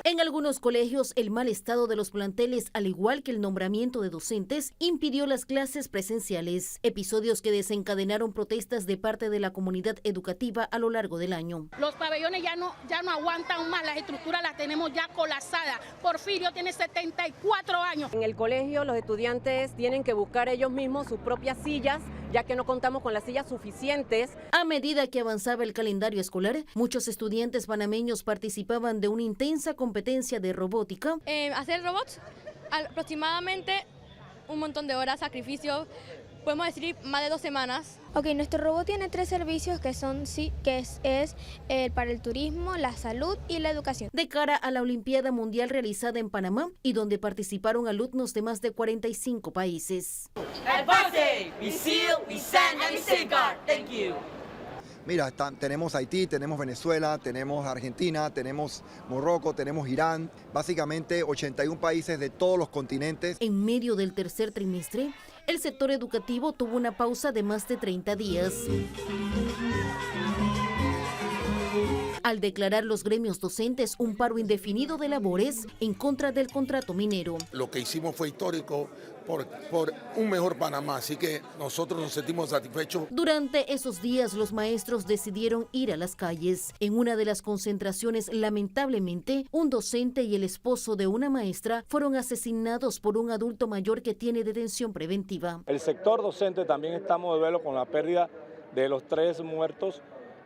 En algunos colegios, el mal estado de los planteles, al igual que el nombramiento de docentes, impidió las clases presenciales, episodios que desencadenaron protestas de parte de la comunidad educativa a lo largo del año. Los pabellones ya no aguantan más, las estructuras las tenemos ya colapsadas. Porfirio tiene 74 años. En el colegio los estudiantes tienen que buscar ellos mismos sus propias sillas, ya que no contamos con las sillas suficientes. A medida que avanzaba el calendario escolar, muchos estudiantes panameños participaban de una intensa competencia de robótica. Hacer robots aproximadamente un montón de horas, sacrificios, podemos decir más de 2 semanas. Ok, nuestro robot tiene 3 servicios que son para el turismo, la salud y la educación. De cara a la Olimpiada Mundial realizada en Panamá y donde participaron alumnos de más de 45 países. Advance, we seal, we send and we safeguard. Thank you. Mira, tenemos Haití, tenemos Venezuela, tenemos Argentina, tenemos Morroco, tenemos Irán, básicamente 81 países de todos los continentes. En medio del tercer trimestre, el sector educativo tuvo una pausa de más de 30 días. Al declarar los gremios docentes un paro indefinido de labores en contra del contrato minero. Lo que hicimos fue histórico por un mejor Panamá, así que nosotros nos sentimos satisfechos. Durante esos días los maestros decidieron ir a las calles. En una de las concentraciones, lamentablemente, un docente y el esposo de una maestra fueron asesinados por un adulto mayor que tiene detención preventiva. El sector docente también estamos de duelo con la pérdida de los 3 muertos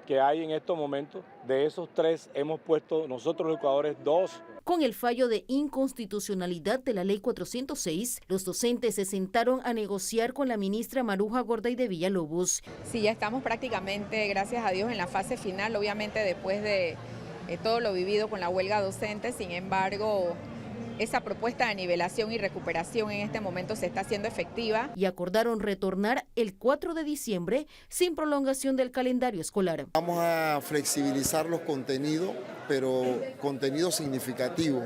que hay en estos momentos. De esos 3 hemos puesto nosotros los educadores 2. Con el fallo de inconstitucionalidad de la Ley 406, los docentes se sentaron a negociar con la ministra Maruja Gorday de Villalobos. Sí, ya estamos prácticamente, gracias a Dios, en la fase final, obviamente después de todo lo vivido con la huelga docente. Sin embargo, esa propuesta de nivelación y recuperación en este momento se está haciendo efectiva. Y acordaron retornar el 4 de diciembre sin prolongación del calendario escolar. Vamos a flexibilizar los contenidos, pero contenido significativo.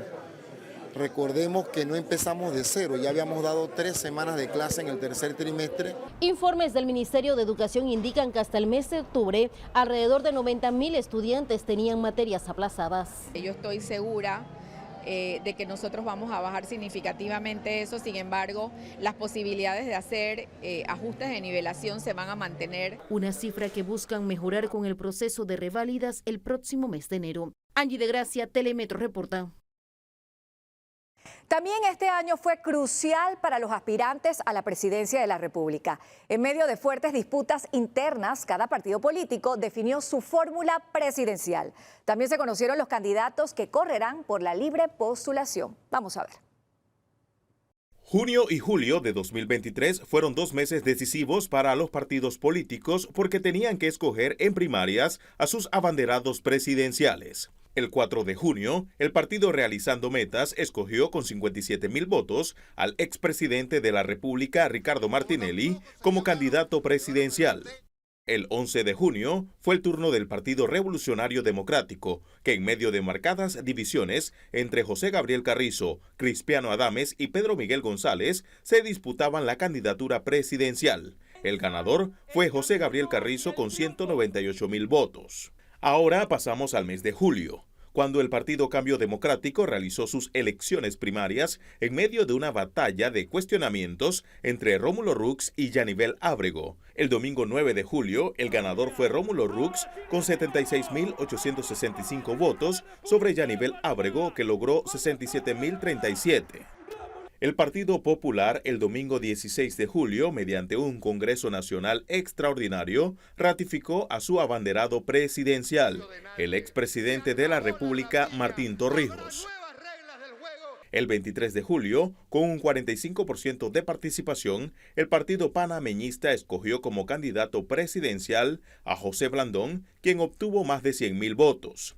Recordemos que no empezamos de cero, ya habíamos dado 3 semanas de clase en el tercer trimestre. Informes del Ministerio de Educación indican que hasta el mes de octubre alrededor de 90.000 estudiantes tenían materias aplazadas. Yo estoy segura de que nosotros vamos a bajar significativamente eso. Sin embargo, las posibilidades de hacer ajustes de nivelación se van a mantener. Una cifra que buscan mejorar con el proceso de reválidas el próximo mes de enero. Angie de Gracia, Telemetro reporta. También este año fue crucial para los aspirantes a la presidencia de la República. En medio de fuertes disputas internas, cada partido político definió su fórmula presidencial. También se conocieron los candidatos que correrán por la libre postulación. Vamos a ver. Junio y julio de 2023 fueron 2 meses decisivos para los partidos políticos porque tenían que escoger en primarias a sus abanderados presidenciales. El 4 de junio, el partido Realizando Metas escogió con 57.000 votos al expresidente de la República, Ricardo Martinelli, como candidato presidencial. El 11 de junio fue el turno del Partido Revolucionario Democrático, que en medio de marcadas divisiones entre José Gabriel Carrizo, Cristiano Adames y Pedro Miguel González, se disputaban la candidatura presidencial. El ganador fue José Gabriel Carrizo con 198.000 votos. Ahora pasamos al mes de julio, cuando el Partido Cambio Democrático realizó sus elecciones primarias en medio de una batalla de cuestionamientos entre Rómulo Rux y Yanivel Ábrego. El domingo 9 de julio, el ganador fue Rómulo Rux con 76.865 votos sobre Yanivel Ábrego, que logró 67.037. El Partido Popular, el domingo 16 de julio, mediante un Congreso Nacional extraordinario, ratificó a su abanderado presidencial, el expresidente de la República, Martín Torrijos. El 23 de julio, con un 45% de participación, el Partido Panameñista escogió como candidato presidencial a José Blandón, quien obtuvo más de 100.000 votos.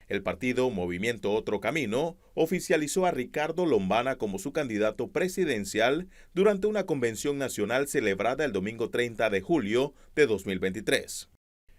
El partido Movimiento Otro Camino oficializó a Ricardo Lombana como su candidato presidencial durante una convención nacional celebrada el domingo 30 de julio de 2023.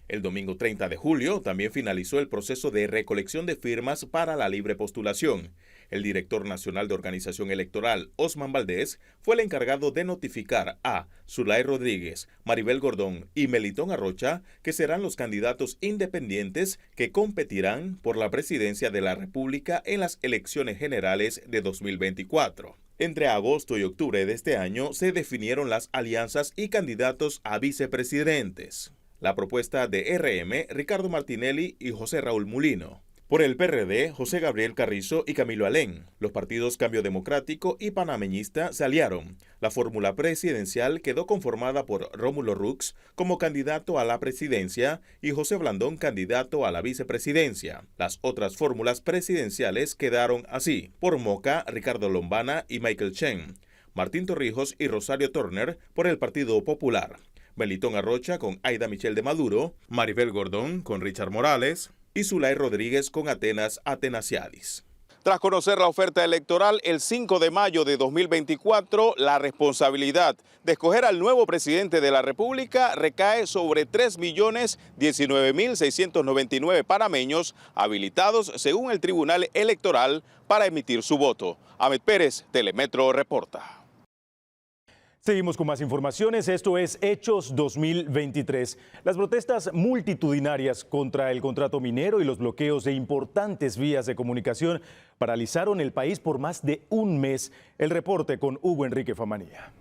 El domingo 30 de julio también finalizó el proceso de recolección de firmas para la libre postulación. El director nacional de organización electoral, Osman Valdés, fue el encargado de notificar a Zulay Rodríguez, Maribel Gordón y Melitón Arrocha que serán los candidatos independientes que competirán por la presidencia de la República en las elecciones generales de 2024. Entre agosto y octubre de este año se definieron las alianzas y candidatos a vicepresidentes. La propuesta de RM, Ricardo Martinelli y José Raúl Mulino. Por el PRD, José Gabriel Carrizo y Camilo Alén. Los partidos Cambio Democrático y Panameñista se aliaron. La fórmula presidencial quedó conformada por Rómulo Rux como candidato a la presidencia y José Blandón candidato a la vicepresidencia. Las otras fórmulas presidenciales quedaron así: por Moca, Ricardo Lombana y Michael Chen. Martín Torrijos y Rosario Turner por el Partido Popular, Melitón Arrocha con Aida Michel de Maduro, Maribel Gordón con Richard Morales y Zulay Rodríguez con Atenas Atenasiadis. Tras conocer la oferta electoral el 5 de mayo de 2024, la responsabilidad de escoger al nuevo presidente de la República recae sobre 3.019.699 panameños habilitados según el Tribunal Electoral para emitir su voto. Ahmed Pérez, Telemetro reporta. Seguimos con más informaciones. Esto es Hechos 2023. Las protestas multitudinarias contra el contrato minero y los bloqueos de importantes vías de comunicación paralizaron el país por más de un mes. El reporte con Hugo Enrique Famanía.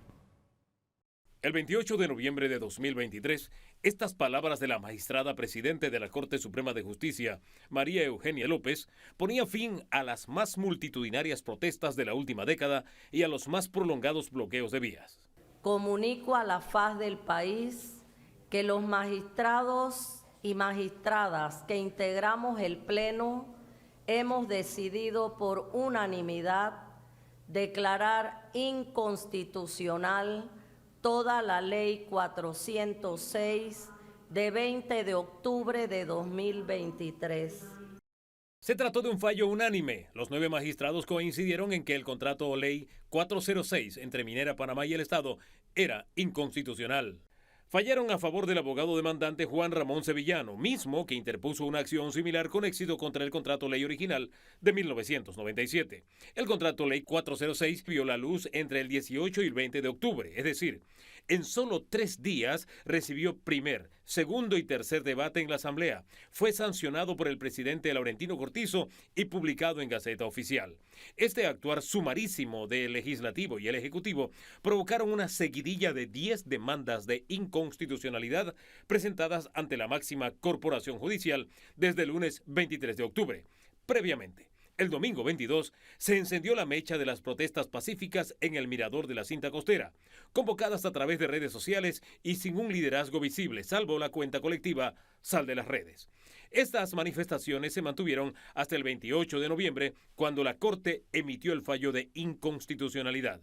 El 28 de noviembre de 2023, estas palabras de la magistrada presidente de la Corte Suprema de Justicia, María Eugenia López, ponían fin a las más multitudinarias protestas de la última década y a los más prolongados bloqueos de vías. Comunico a la faz del país que los magistrados y magistradas que integramos el Pleno hemos decidido por unanimidad declarar inconstitucional toda la Ley 406 de 20 de octubre de 2023. Se trató de un fallo unánime. Los 9 magistrados coincidieron en que el contrato o Ley 406 entre Minera Panamá y el Estado era inconstitucional. Fallaron a favor del abogado demandante Juan Ramón Sevillano, mismo que interpuso una acción similar con éxito contra el contrato ley original de 1997. El contrato ley 406 vio la luz entre el 18 y el 20 de octubre, es decir, en solo 3 días recibió primer, segundo y tercer debate en la Asamblea. Fue sancionado por el presidente Laurentino Cortizo y publicado en Gaceta Oficial. Este actuar sumarísimo del Legislativo y el Ejecutivo provocaron una seguidilla de 10 demandas de inconstitucionalidad presentadas ante la máxima corporación judicial desde el lunes 23 de octubre. Previamente, el domingo 22, se encendió la mecha de las protestas pacíficas en el mirador de la Cinta Costera, convocadas a través de redes sociales y sin un liderazgo visible, salvo la cuenta colectiva Sal de las Redes. Estas manifestaciones se mantuvieron hasta el 28 de noviembre, cuando la Corte emitió el fallo de inconstitucionalidad,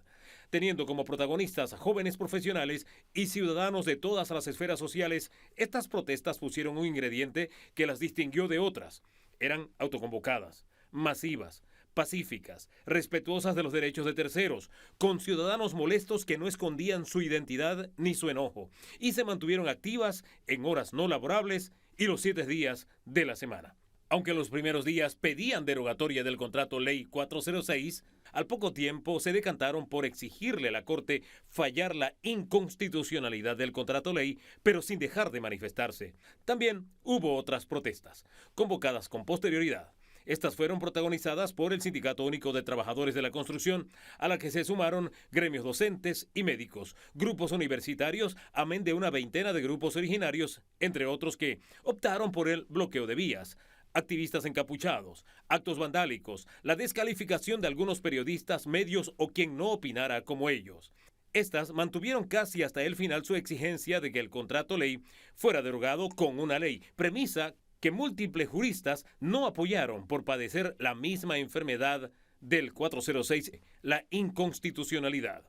teniendo como protagonistas a jóvenes profesionales y ciudadanos de todas las esferas sociales. Estas protestas pusieron un ingrediente que las distinguió de otras. Eran autoconvocadas, masivas, pacíficas, respetuosas de los derechos de terceros, con ciudadanos molestos que no escondían su identidad ni su enojo, y se mantuvieron activas en horas no laborables y los 7 días de la semana. Aunque los primeros días pedían derogatoria del contrato Ley 406, al poco tiempo se decantaron por exigirle a la Corte fallar la inconstitucionalidad del contrato ley, pero sin dejar de manifestarse. También hubo otras protestas, convocadas con posterioridad. Estas fueron protagonizadas por el Sindicato Único de Trabajadores de la Construcción, a la que se sumaron gremios docentes y médicos, grupos universitarios, amén de una veintena de grupos originarios, entre otros que optaron por el bloqueo de vías, activistas encapuchados, actos vandálicos, la descalificación de algunos periodistas, medios o quien no opinara como ellos. Estas mantuvieron casi hasta el final su exigencia de que el contrato ley fuera derogado con una ley, premisa que múltiples juristas no apoyaron por padecer la misma enfermedad del 406, la inconstitucionalidad.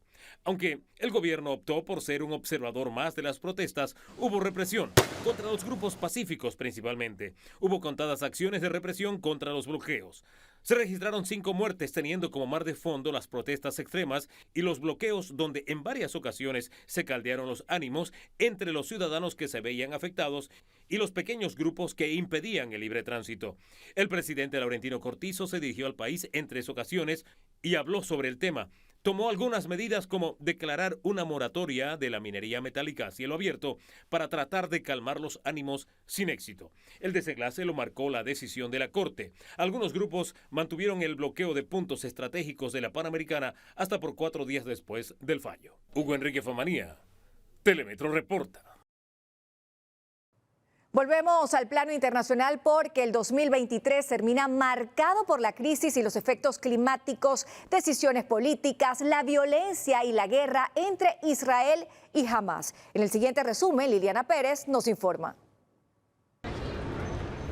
Aunque el gobierno optó por ser un observador más de las protestas, hubo represión contra los grupos pacíficos principalmente. Hubo contadas acciones de represión contra los bloqueos. Se registraron 5 muertes, teniendo como mar de fondo las protestas extremas y los bloqueos, donde en varias ocasiones se caldearon los ánimos entre los ciudadanos que se veían afectados y los pequeños grupos que impedían el libre tránsito. El presidente Laurentino Cortizo se dirigió al país en 3 ocasiones y habló sobre el tema. Tomó algunas medidas como declarar una moratoria de la minería metálica a cielo abierto para tratar de calmar los ánimos, sin éxito. El desenlace lo marcó la decisión de la Corte. Algunos grupos mantuvieron el bloqueo de puntos estratégicos de la Panamericana hasta por 4 días después del fallo. Hugo Enrique Famanía, Telemetro reporta. Volvemos al plano internacional porque el 2023 termina marcado por la crisis y los efectos climáticos, decisiones políticas, la violencia y la guerra entre Israel y Hamás. En el siguiente resumen, Liliana Pérez nos informa.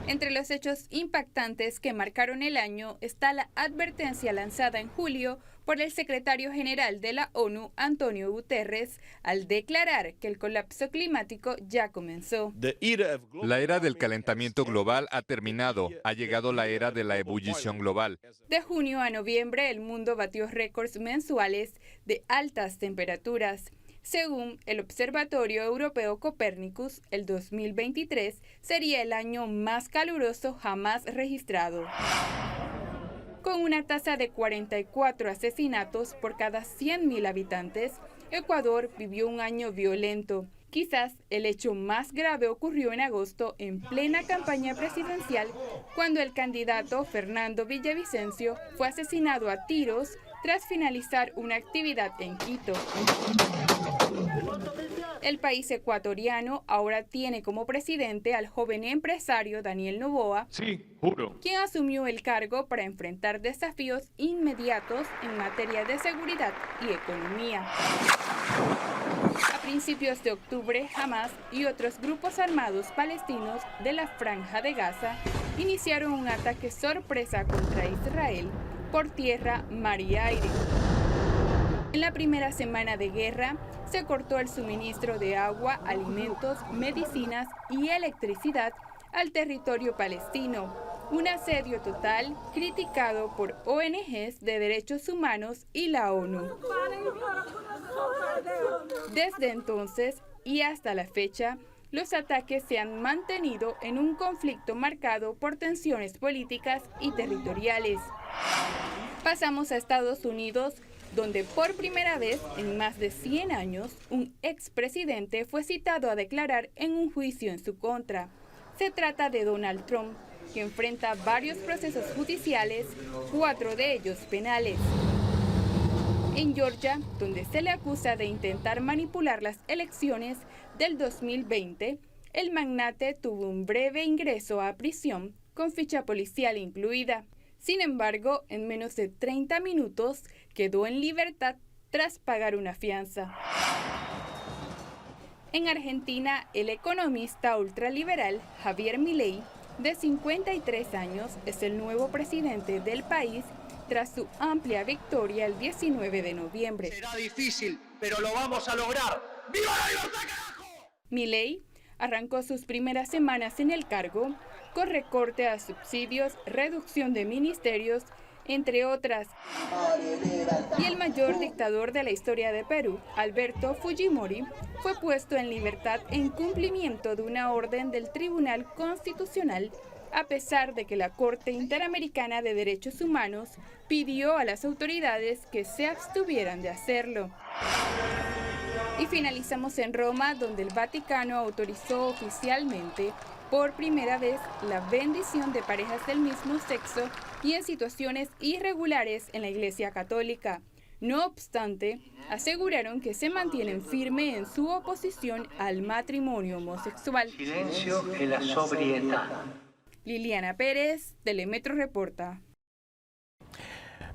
Entre los hechos impactantes que marcaron el año está la advertencia lanzada en julio por el secretario general de la ONU, Antonio Guterres, al declarar que el colapso climático ya comenzó. La era del calentamiento global ha terminado. Ha llegado la era de la ebullición global. De junio a noviembre, el mundo batió récords mensuales de altas temperaturas. Según el Observatorio Europeo Copernicus, el 2023 sería el año más caluroso jamás registrado. Con una tasa de 44 asesinatos por cada 100.000 habitantes, Ecuador vivió un año violento. Quizás el hecho más grave ocurrió en agosto en plena campaña presidencial, cuando el candidato Fernando Villavicencio fue asesinado a tiros tras finalizar una actividad en Quito. El país ecuatoriano ahora tiene como presidente al joven empresario Daniel Noboa, quien asumió el cargo para enfrentar desafíos inmediatos en materia de seguridad y economía. A principios de octubre, Hamas y otros grupos armados palestinos de la Franja de Gaza iniciaron un ataque sorpresa contra Israel por tierra, mar y aire. En la primera semana de guerra, se cortó el suministro de agua, alimentos, medicinas y electricidad al territorio palestino. Un asedio total criticado por ONGs de derechos humanos y la ONU. Desde entonces y hasta la fecha, los ataques se han mantenido en un conflicto marcado por tensiones políticas y territoriales. Pasamos a Estados Unidos, donde por primera vez en más de 100 años, un expresidente fue citado a declarar en un juicio en su contra. Se trata de Donald Trump, que enfrenta varios procesos judiciales, 4 de ellos penales. En Georgia, donde se le acusa de intentar manipular las elecciones del 2020, el magnate tuvo un breve ingreso a prisión con ficha policial incluida. Sin embargo, en menos de 30 minutos quedó en libertad tras pagar una fianza. En Argentina, el economista ultraliberal Javier Milei, de 53 años, es el nuevo presidente del país tras su amplia victoria el 19 de noviembre. Será difícil, pero lo vamos a lograr. ¡Viva la libertad, carajo! Milei arrancó sus primeras semanas en el cargo con recorte a subsidios, reducción de ministerios, entre otras. Y el mayor dictador de la historia de Perú, Alberto Fujimori, fue puesto en libertad en cumplimiento de una orden del Tribunal Constitucional, a pesar de que la Corte Interamericana de Derechos Humanos pidió a las autoridades que se abstuvieran de hacerlo. Y finalizamos en Roma, donde el Vaticano autorizó oficialmente por primera vez la bendición de parejas del mismo sexo y en situaciones irregulares en la Iglesia Católica. No obstante, aseguraron que se mantienen firmes en su oposición al matrimonio homosexual. Silencio en la sobriedad. Liliana Pérez, Telemetro reporta.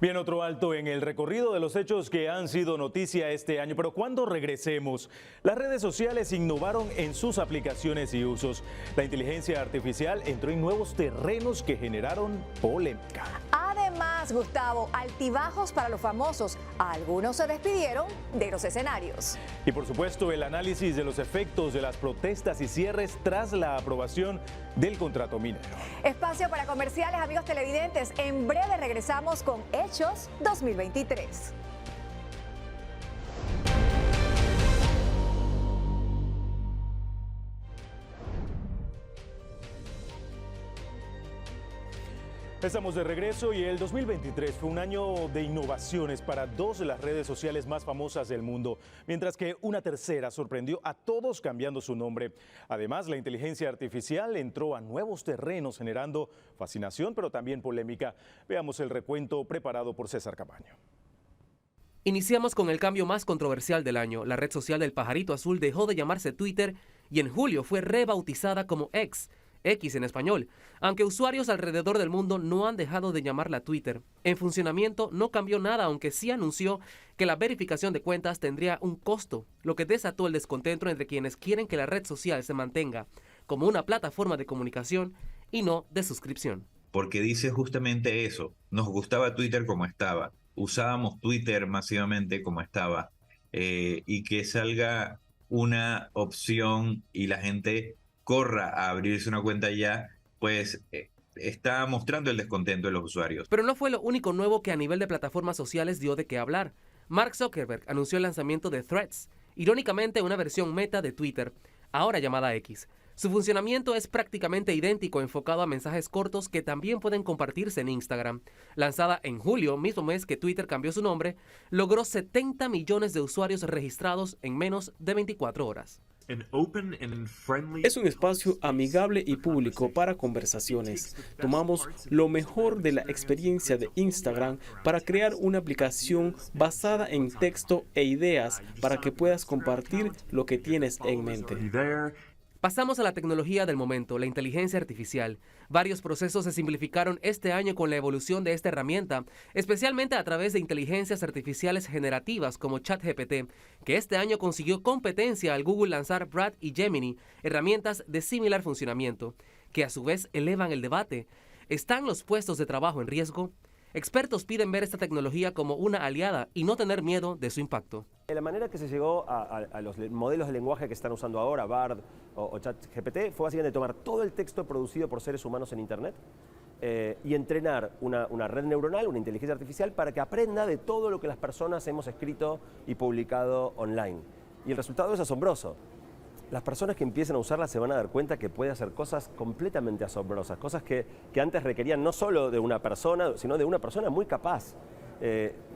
Bien, otro alto en el recorrido de los hechos que han sido noticia este año. Pero cuando regresemos, las redes sociales innovaron en sus aplicaciones y usos. La inteligencia artificial entró en nuevos terrenos que generaron polémica. Además, Gustavo, altibajos para los famosos. Algunos se despidieron de los escenarios. Y por supuesto, el análisis de los efectos de las protestas y cierres tras la aprobación del contrato minero. Espacio para comerciales, amigos televidentes. En breve regresamos con Hechos 2023. Estamos de regreso y el 2023 fue un año de innovaciones para dos de las redes sociales más famosas del mundo, mientras que una tercera sorprendió a todos cambiando su nombre. Además, la inteligencia artificial entró a nuevos terrenos generando fascinación, pero también polémica. Veamos el recuento preparado por César Camaño. Iniciamos con el cambio más controversial del año. La red social del pajarito azul dejó de llamarse Twitter y en julio fue rebautizada como X en español, aunque usuarios alrededor del mundo no han dejado de llamarla Twitter. En funcionamiento no cambió nada, aunque sí anunció que la verificación de cuentas tendría un costo, lo que desató el descontento entre quienes quieren que la red social se mantenga como una plataforma de comunicación y no de suscripción. Porque dice justamente eso, nos gustaba Twitter como estaba, usábamos Twitter masivamente como estaba, y que salga una opción y la gente corra a abrirse una cuenta ya, pues está mostrando el descontento de los usuarios. Pero no fue lo único nuevo que a nivel de plataformas sociales dio de qué hablar. Mark Zuckerberg anunció el lanzamiento de Threads, irónicamente una versión meta de Twitter, ahora llamada X. Su funcionamiento es prácticamente idéntico, enfocado a mensajes cortos que también pueden compartirse en Instagram. Lanzada en julio, mismo mes que Twitter cambió su nombre, logró 70 millones de usuarios registrados en menos de 24 horas. Es un espacio amigable y público para conversaciones. Tomamos lo mejor de la experiencia de Instagram para crear una aplicación basada en texto e ideas para que puedas compartir lo que tienes en mente. Pasamos a la tecnología del momento, la inteligencia artificial. Varios procesos se simplificaron este año con la evolución de esta herramienta, especialmente a través de inteligencias artificiales generativas como ChatGPT, que este año consiguió competencia al Google lanzar Brad y Gemini, herramientas de similar funcionamiento, que a su vez elevan el debate. ¿Están los puestos de trabajo en riesgo? Expertos piden ver esta tecnología como una aliada y no tener miedo de su impacto. La manera que se llegó a los modelos de lenguaje que están usando ahora, Bard o ChatGPT, fue básicamente tomar todo el texto producido por seres humanos en Internet y entrenar una red neuronal, una inteligencia artificial, para que aprenda de todo lo que las personas hemos escrito y publicado online. Y el resultado es asombroso. Las personas que empiecen a usarla se van a dar cuenta que puede hacer cosas completamente asombrosas, cosas que antes requerían no solo de una persona, sino de una persona muy capaz.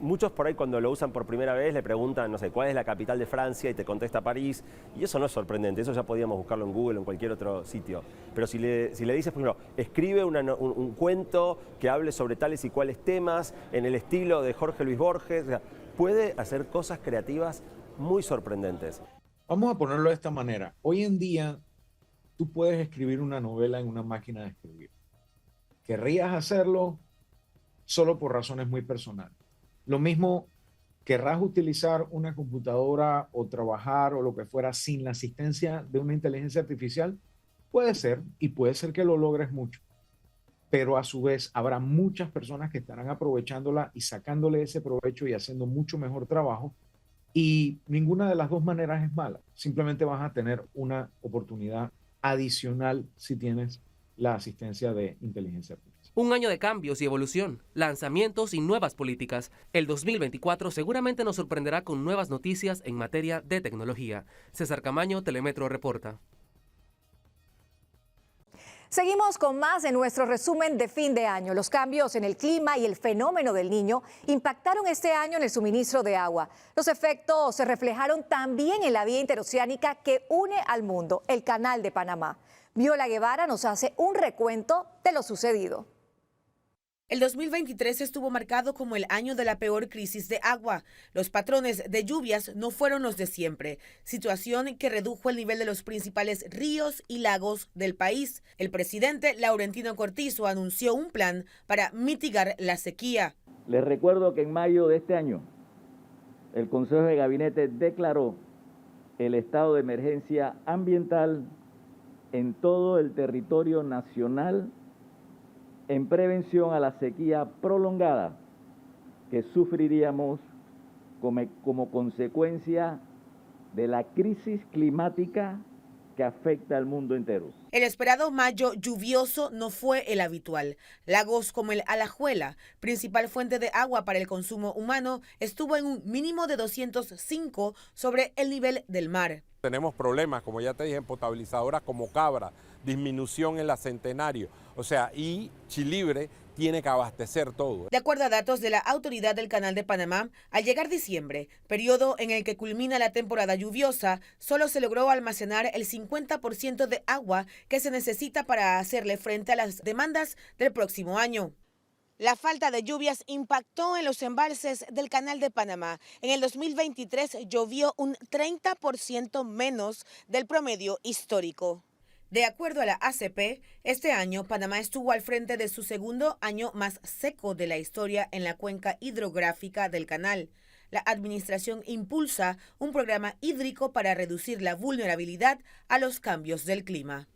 Muchos por ahí cuando lo usan por primera vez le preguntan, no sé, ¿cuál es la capital de Francia? Y te contesta París, y eso no es sorprendente, eso ya podíamos buscarlo en Google o en cualquier otro sitio. Pero si le dices, por ejemplo, escribe un cuento que hable sobre tales y cuales temas, en el estilo de Jorge Luis Borges, o sea, puede hacer cosas creativas muy sorprendentes. Vamos a ponerlo de esta manera. Hoy en día, tú puedes escribir una novela en una máquina de escribir. ¿Querrías hacerlo? Solo por razones muy personales. Lo mismo, ¿querrás utilizar una computadora o trabajar o lo que fuera sin la asistencia de una inteligencia artificial? Puede ser, y puede ser que lo logres mucho. Pero a su vez habrá muchas personas que estarán aprovechándola y sacándole ese provecho y haciendo mucho mejor trabajo. Y ninguna de las dos maneras es mala. Simplemente vas a tener una oportunidad adicional si tienes la asistencia de inteligencia artificial. Un año de cambios y evolución, lanzamientos y nuevas políticas. El 2024 seguramente nos sorprenderá con nuevas noticias en materia de tecnología. César Camaño, Telemetro reporta. Seguimos con más en nuestro resumen de fin de año. Los cambios en el clima y el fenómeno del Niño impactaron este año en el suministro de agua. Los efectos se reflejaron también en la vía interoceánica que une al mundo, el Canal de Panamá. Viola Guevara nos hace un recuento de lo sucedido. El 2023 estuvo marcado como el año de la peor crisis de agua. Los patrones de lluvias no fueron los de siempre, situación que redujo el nivel de los principales ríos y lagos del país. El presidente Laurentino Cortizo anunció un plan para mitigar la sequía. Les recuerdo que en mayo de este año, el Consejo de Gabinete declaró el estado de emergencia ambiental en todo el territorio nacional en prevención a la sequía prolongada que sufriríamos como consecuencia de la crisis climática que afecta al mundo entero. El esperado mayo lluvioso no fue el habitual. Lagos como el Alajuela, principal fuente de agua para el consumo humano, estuvo en un mínimo de 205 sobre el nivel del mar. Tenemos problemas, como ya te dije, en potabilizadoras como Cabra, disminución en la Centenario, o sea, y Chilibre tiene que abastecer todo. De acuerdo a datos de la Autoridad del Canal de Panamá, al llegar diciembre, periodo en el que culmina la temporada lluviosa, solo se logró almacenar el 50% de agua que se necesita para hacerle frente a las demandas del próximo año. La falta de lluvias impactó en los embalses del Canal de Panamá. En el 2023 llovió un 30% menos del promedio histórico. De acuerdo a la ACP, este año Panamá estuvo al frente de su segundo año más seco de la historia en la cuenca hidrográfica del canal. La administración impulsa un programa hídrico para reducir la vulnerabilidad a los cambios del clima.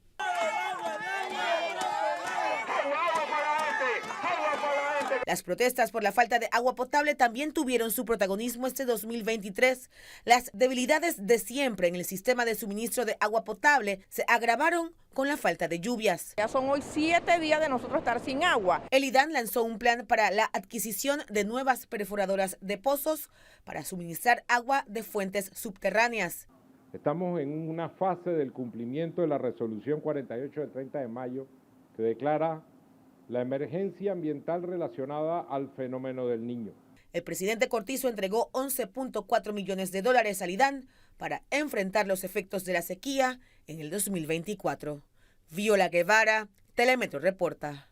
Las protestas por la falta de agua potable también tuvieron su protagonismo este 2023. Las debilidades de siempre en el sistema de suministro de agua potable se agravaron con la falta de lluvias. Ya son hoy 7 días de nosotros estar sin agua. El IDAN lanzó un plan para la adquisición de nuevas perforadoras de pozos para suministrar agua de fuentes subterráneas. Estamos en una fase del cumplimiento de la resolución 48 del 30 de mayo que declara la emergencia ambiental relacionada al fenómeno del Niño. El presidente Cortizo entregó $11.4 millones al IDAN para enfrentar los efectos de la sequía en el 2024. Viola Guevara, Telemetro reporta.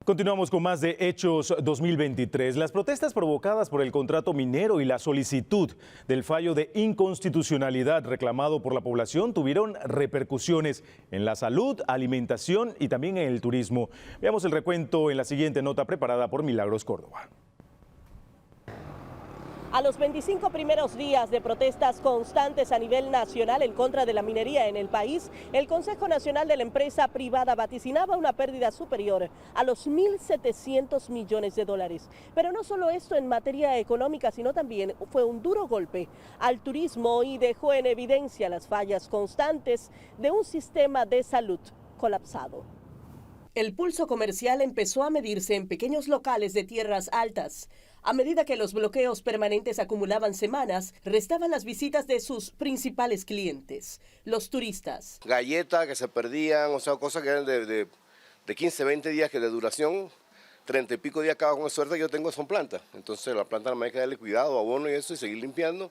Continuamos con más de Hechos 2023. Las protestas provocadas por el contrato minero y la solicitud del fallo de inconstitucionalidad reclamado por la población tuvieron repercusiones en la salud, alimentación y también en el turismo. Veamos el recuento en la siguiente nota preparada por Milagros Córdoba. A los 25 primeros días de protestas constantes a nivel nacional en contra de la minería en el país, el Consejo Nacional de la Empresa Privada vaticinaba una pérdida superior a los 1.700 millones de dólares. Pero no solo esto en materia económica, sino también fue un duro golpe al turismo y dejó en evidencia las fallas constantes de un sistema de salud colapsado. El pulso comercial empezó a medirse en pequeños locales de tierras altas. A medida que los bloqueos permanentes acumulaban semanas, restaban las visitas de sus principales clientes, los turistas. Galletas que se perdían, o sea, cosas que eran de 15, 20 días que de duración, 30 y pico días cada con suerte que yo tengo son plantas. Entonces la planta me hay que darle cuidado, abono y eso, y seguir limpiando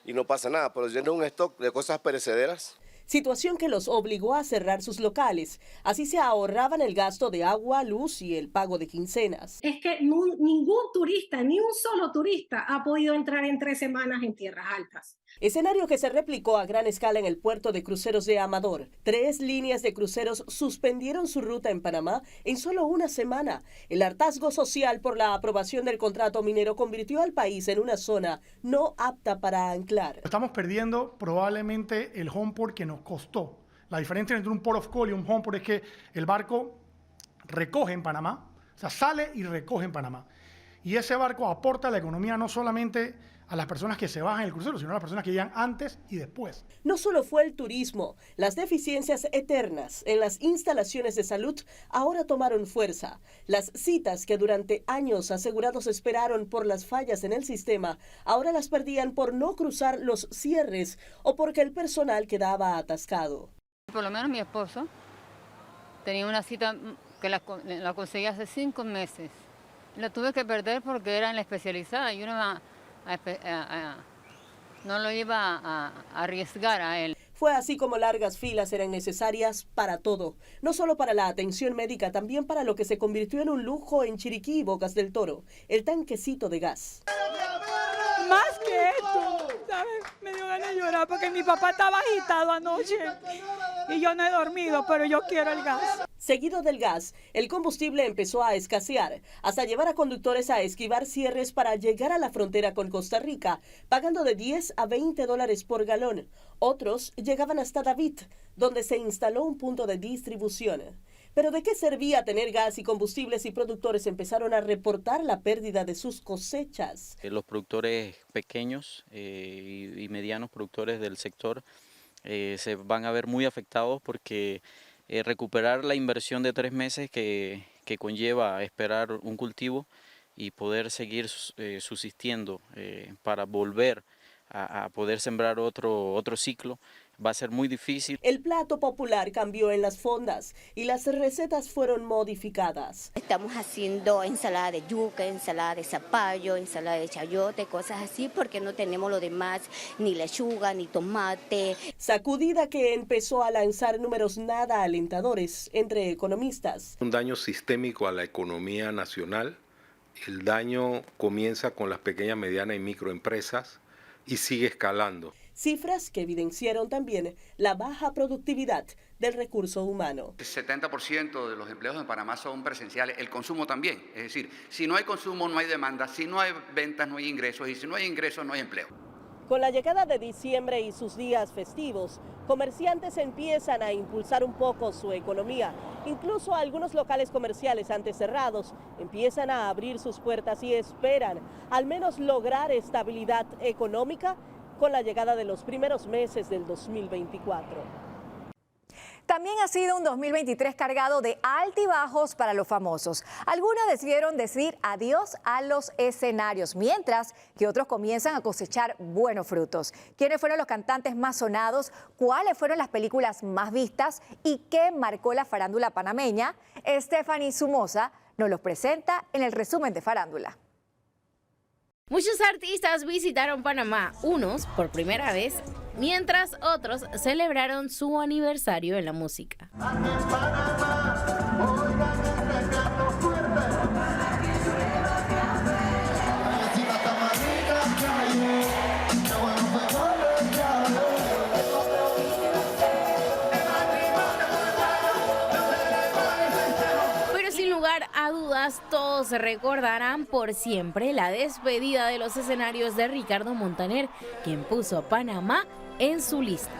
y no pasa nada, pero lleno un stock de cosas perecederas. Situación que los obligó a cerrar sus locales. Así se ahorraban el gasto de agua, luz y el pago de quincenas. Es que ningún turista, ni un solo turista ha podido entrar en 3 semanas en tierras altas. Escenario que se replicó a gran escala en el puerto de cruceros de Amador. 3 líneas de cruceros suspendieron su ruta en Panamá en solo una semana. El hartazgo social por la aprobación del contrato minero convirtió al país en una zona no apta para anclar. Estamos perdiendo probablemente el home port que nos costó. La diferencia entre un port of call y un home port es que el barco recoge en Panamá, o sea, sale y recoge en Panamá. Y ese barco aporta a la economía no solamente a las personas que se bajan el crucero, sino a las personas que llegan antes y después. No solo fue el turismo, las deficiencias eternas en las instalaciones de salud ahora tomaron fuerza. Las citas que durante años asegurados esperaron por las fallas en el sistema, ahora las perdían por no cruzar los cierres o porque el personal quedaba atascado. Por lo menos mi esposo tenía una cita que la conseguí hace 5 meses. La tuve que perder porque era en la especializada y uno no lo iba a arriesgar a él. Fue así como largas filas eran necesarias para todo, no solo para la atención médica, también para lo que se convirtió en un lujo en Chiriquí y Bocas del Toro, el tanquecito de gas. Más que esto, ¿sabes? Me dio ganas de llorar porque mi papá estaba agitado anoche y yo no he dormido, pero yo quiero el gas. Seguido del gas, el combustible empezó a escasear, hasta llevar a conductores a esquivar cierres para llegar a la frontera con Costa Rica, pagando de $10 a $20 por galón. Otros llegaban hasta David, donde se instaló un punto de distribución. Pero ¿de qué servía tener gas y combustible si productores empezaron a reportar la pérdida de sus cosechas? Los productores pequeños y medianos productores del sector se van a ver muy afectados porque recuperar la inversión de 3 meses que conlleva esperar un cultivo y poder seguir subsistiendo para volver a poder sembrar otro ciclo va a ser muy difícil. El plato popular cambió en las fondas y las recetas fueron modificadas. Estamos haciendo ensalada de yuca, ensalada de zapallo, ensalada de chayote, cosas así, porque no tenemos lo demás, ni lechuga, ni tomate. Sacudida que empezó a lanzar números nada alentadores entre economistas. Un daño sistémico a la economía nacional. El daño comienza con las pequeñas, medianas y microempresas y sigue escalando. Cifras que evidenciaron también la baja productividad del recurso humano. El 70% de los empleos en Panamá son presenciales, el consumo también. Es decir, si no hay consumo no hay demanda, si no hay ventas no hay ingresos y si no hay ingresos no hay empleo. Con la llegada de diciembre y sus días festivos, comerciantes empiezan a impulsar un poco su economía. Incluso algunos locales comerciales antes cerrados empiezan a abrir sus puertas y esperan al menos lograr estabilidad económica con la llegada de los primeros meses del 2024. También ha sido un 2023 cargado de altibajos para los famosos. Algunos decidieron decir adiós a los escenarios, mientras que otros comienzan a cosechar buenos frutos. ¿Quiénes fueron los cantantes más sonados? ¿Cuáles fueron las películas más vistas? ¿Y qué marcó la farándula panameña? Stephanie Somoza nos los presenta en el resumen de Farándula. Muchos artistas visitaron Panamá, unos por primera vez, mientras otros celebraron su aniversario en la música. A dudas, todos recordarán por siempre la despedida de los escenarios de Ricardo Montaner, quien puso a Panamá en su lista.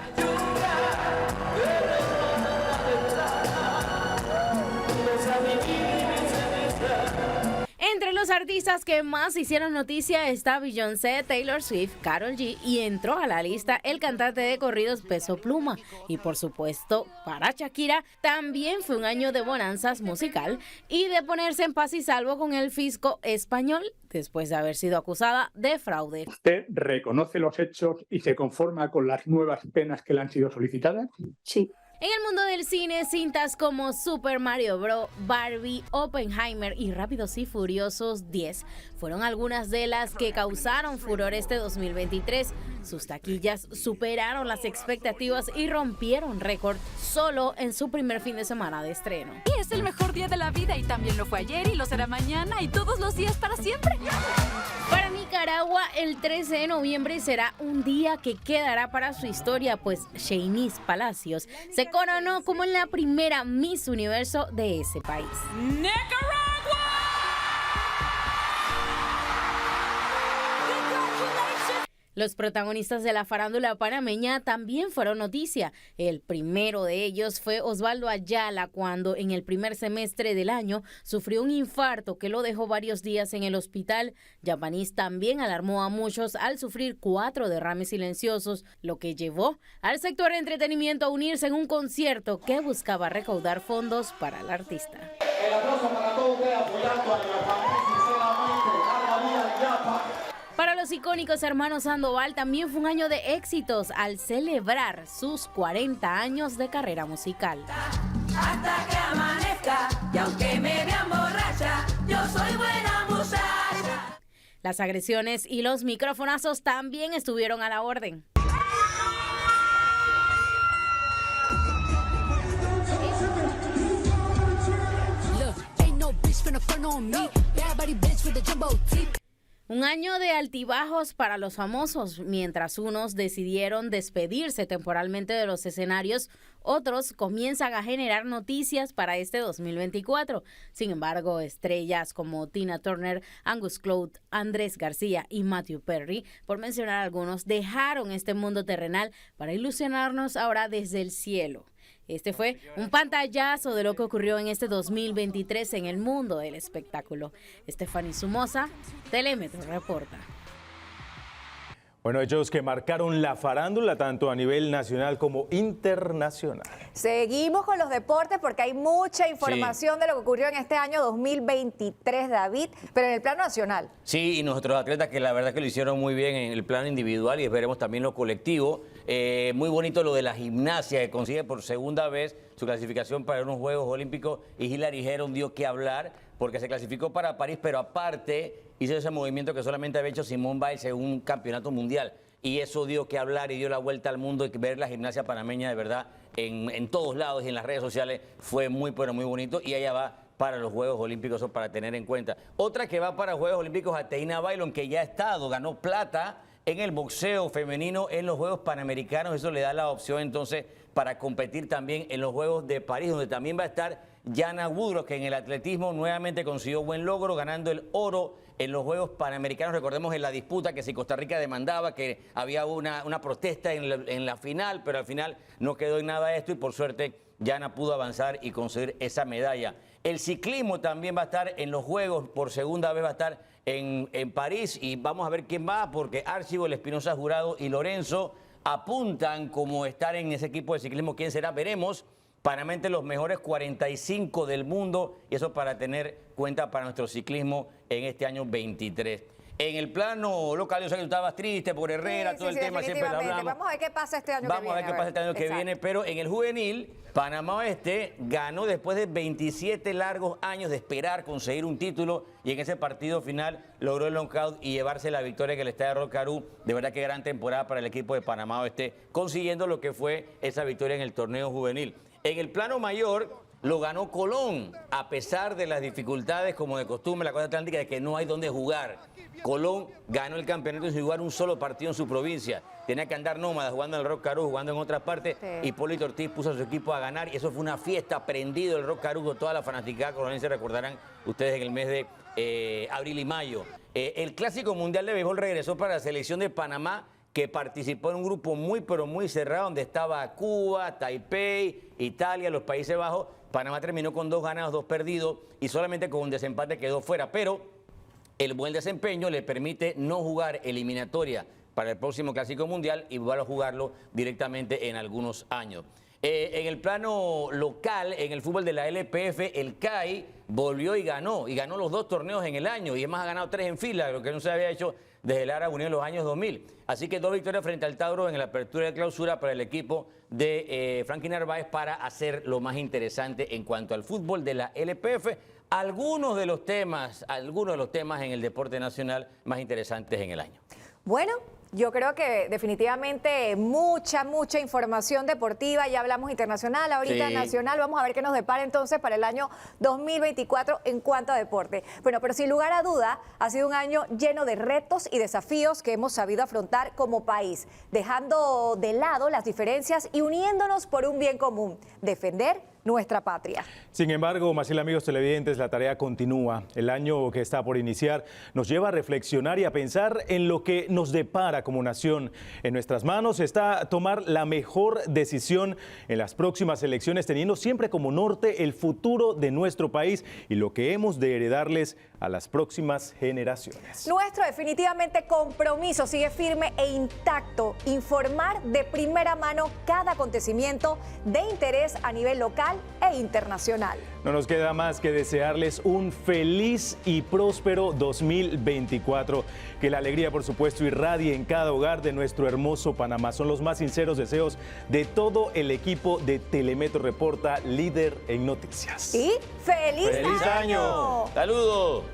Entre los artistas que más hicieron noticia está Beyoncé, Taylor Swift, Karol G y entró a la lista el cantante de corridos Peso Pluma. Y por supuesto, para Shakira también fue un año de bonanzas musical y de ponerse en paz y salvo con el fisco español después de haber sido acusada de fraude. ¿Usted reconoce los hechos y se conforma con las nuevas penas que le han sido solicitadas? Sí. En el mundo del cine, cintas como Super Mario Bros., Barbie, Oppenheimer y Rápidos y Furiosos 10 fueron algunas de las que causaron furor este 2023. Sus taquillas superaron las expectativas y rompieron récord solo en su primer fin de semana de estreno. Y es el mejor día de la vida y también lo fue ayer y lo será mañana y todos los días para siempre. Para Nicaragua, el 13 de noviembre será un día que quedará para su historia, pues Shanice Palacios se coronó como la primera Miss Universo de ese país. Los protagonistas de la farándula panameña también fueron noticia. El primero de ellos fue Osvaldo Ayala, cuando en el primer semestre del año sufrió un infarto que lo dejó varios días en el hospital. Yapanís también alarmó a muchos al sufrir 4 derrames silenciosos, lo que llevó al sector de entretenimiento a unirse en un concierto que buscaba recaudar fondos para el artista. El aplauso para todos ustedes apoyando a Yapanís, sinceramente, larga vida de Yapa. Para los icónicos hermanos Sandoval también fue un año de éxitos al celebrar sus 40 años de carrera musical. Hasta que amanezca, y aunque me vean borracha, yo soy buena muchacha. Las agresiones y los microfonazos también estuvieron a la orden. Un año de altibajos para los famosos. Mientras unos decidieron despedirse temporalmente de los escenarios, otros comienzan a generar noticias para este 2024. Sin embargo, estrellas como Tina Turner, Angus Cloud, Andrés García y Matthew Perry, por mencionar algunos, dejaron este mundo terrenal para ilusionarnos ahora desde el cielo. Este fue un pantallazo de lo que ocurrió en este 2023 en el mundo del espectáculo. Stephanie Somoza, Telemetro reporta. Bueno, hechos que marcaron la farándula tanto a nivel nacional como internacional. Seguimos con los deportes porque hay mucha información de lo que ocurrió en este año 2023, David, pero en el plano nacional. Sí, y nuestros atletas que la verdad que lo hicieron muy bien en el plano individual y veremos también lo colectivo. Muy bonito lo de la gimnasia, que consigue por segunda vez su clasificación para unos Juegos Olímpicos, y Hilary Herron dio que hablar porque se clasificó para París, pero aparte hizo ese movimiento que solamente había hecho Simone Biles en un campeonato mundial, y eso dio que hablar y dio la vuelta al mundo, y ver la gimnasia panameña de verdad en todos lados y en las redes sociales fue muy, pero muy bonito, y ella va para los Juegos Olímpicos, eso para tener en cuenta. Otra que va para Juegos Olímpicos, Ateina Bailón, que ya ha estado, ganó plata en el boxeo femenino en los Juegos Panamericanos. Eso le da la opción entonces para competir también en los Juegos de París, donde también va a estar Yana Woodruff, que en el atletismo nuevamente consiguió buen logro, ganando el oro en los Juegos Panamericanos. Recordemos en la disputa que si Costa Rica demandaba, que había una protesta en la final, pero al final no quedó en nada esto y por suerte Yana pudo avanzar y conseguir esa medalla. El ciclismo también va a estar en los Juegos, por segunda vez va a estar en París y vamos a ver quién va, porque Archibald Espinosa Jurado y Lorenzo apuntan como estar en ese equipo de ciclismo. ¿Quién será? Veremos. Panamá entre los mejores 45 del mundo y eso para tener cuenta para nuestro ciclismo en este año 23. En el plano local, yo sé que tú estabas triste por Herrera, todo el tema, siempre lo hablamos. Vamos a ver qué pasa este año que viene. Vamos a ver qué pasa este año que viene, pero en el juvenil, Panamá Oeste ganó después de 27 largos años de esperar conseguir un título y en ese partido final logró el knockout y llevarse la victoria en el estadio Rocarú. De verdad que gran temporada para el equipo de Panamá Oeste, consiguiendo lo que fue esa victoria en el torneo juvenil. En el plano mayor lo ganó Colón, a pesar de las dificultades, como de costumbre, la costa atlántica, de que no hay donde jugar. Colón ganó el campeonato sin jugar un solo partido en su provincia. Tenía que andar nómada, jugando en el Rock Carujo, jugando en otras partes. Sí. Hipólito Ortiz puso a su equipo a ganar y eso fue una fiesta, prendido el Rock Carujo. Toda la fanaticada colonense, recordarán ustedes, en el mes de abril y mayo. El Clásico Mundial de Béisbol regresó para la selección de Panamá, que participó en un grupo muy, pero muy cerrado, donde estaba Cuba, Taipei, Italia, los Países Bajos. Panamá terminó con 2 ganados, 2 perdidos y solamente con un desempate quedó fuera. Pero el buen desempeño le permite no jugar eliminatoria para el próximo Clásico Mundial y va a jugarlo directamente en algunos años. En el plano local, en el fútbol de la LPF, el CAI volvió y ganó los 2 torneos en el año y además ha ganado 3 en fila, lo que no se había hecho desde el Ara Unión en los años 2000. Así que 2 victorias frente al Tauro en la apertura de clausura para el equipo de Frankie Narváez para hacer lo más interesante en cuanto al fútbol de la LPF. Algunos de los temas en el deporte nacional más interesantes en el año. Bueno, yo creo que definitivamente mucha información deportiva. Ya hablamos internacional, ahorita sí, nacional. Vamos a ver qué nos depara entonces para el año 2024 en cuanto a deporte. Bueno, pero sin lugar a duda ha sido un año lleno de retos y desafíos que hemos sabido afrontar como país, dejando de lado las diferencias y uniéndonos por un bien común, defender nuestra patria. Sin embargo, Maciel, amigos televidentes, la tarea continúa. El año que está por iniciar nos lleva a reflexionar y a pensar en lo que nos depara como nación. En nuestras manos está tomar la mejor decisión en las próximas elecciones, teniendo siempre como norte el futuro de nuestro país y lo que hemos de heredarles a las próximas generaciones. Nuestro definitivamente compromiso sigue firme e intacto, informar de primera mano cada acontecimiento de interés a nivel local e internacional. No nos queda más que desearles un feliz y próspero 2024. Que la alegría, por supuesto, irradie en cada hogar de nuestro hermoso Panamá. Son los más sinceros deseos de todo el equipo de Telemetro Reporta, líder en noticias. Y ¡feliz año! ¡Saludos!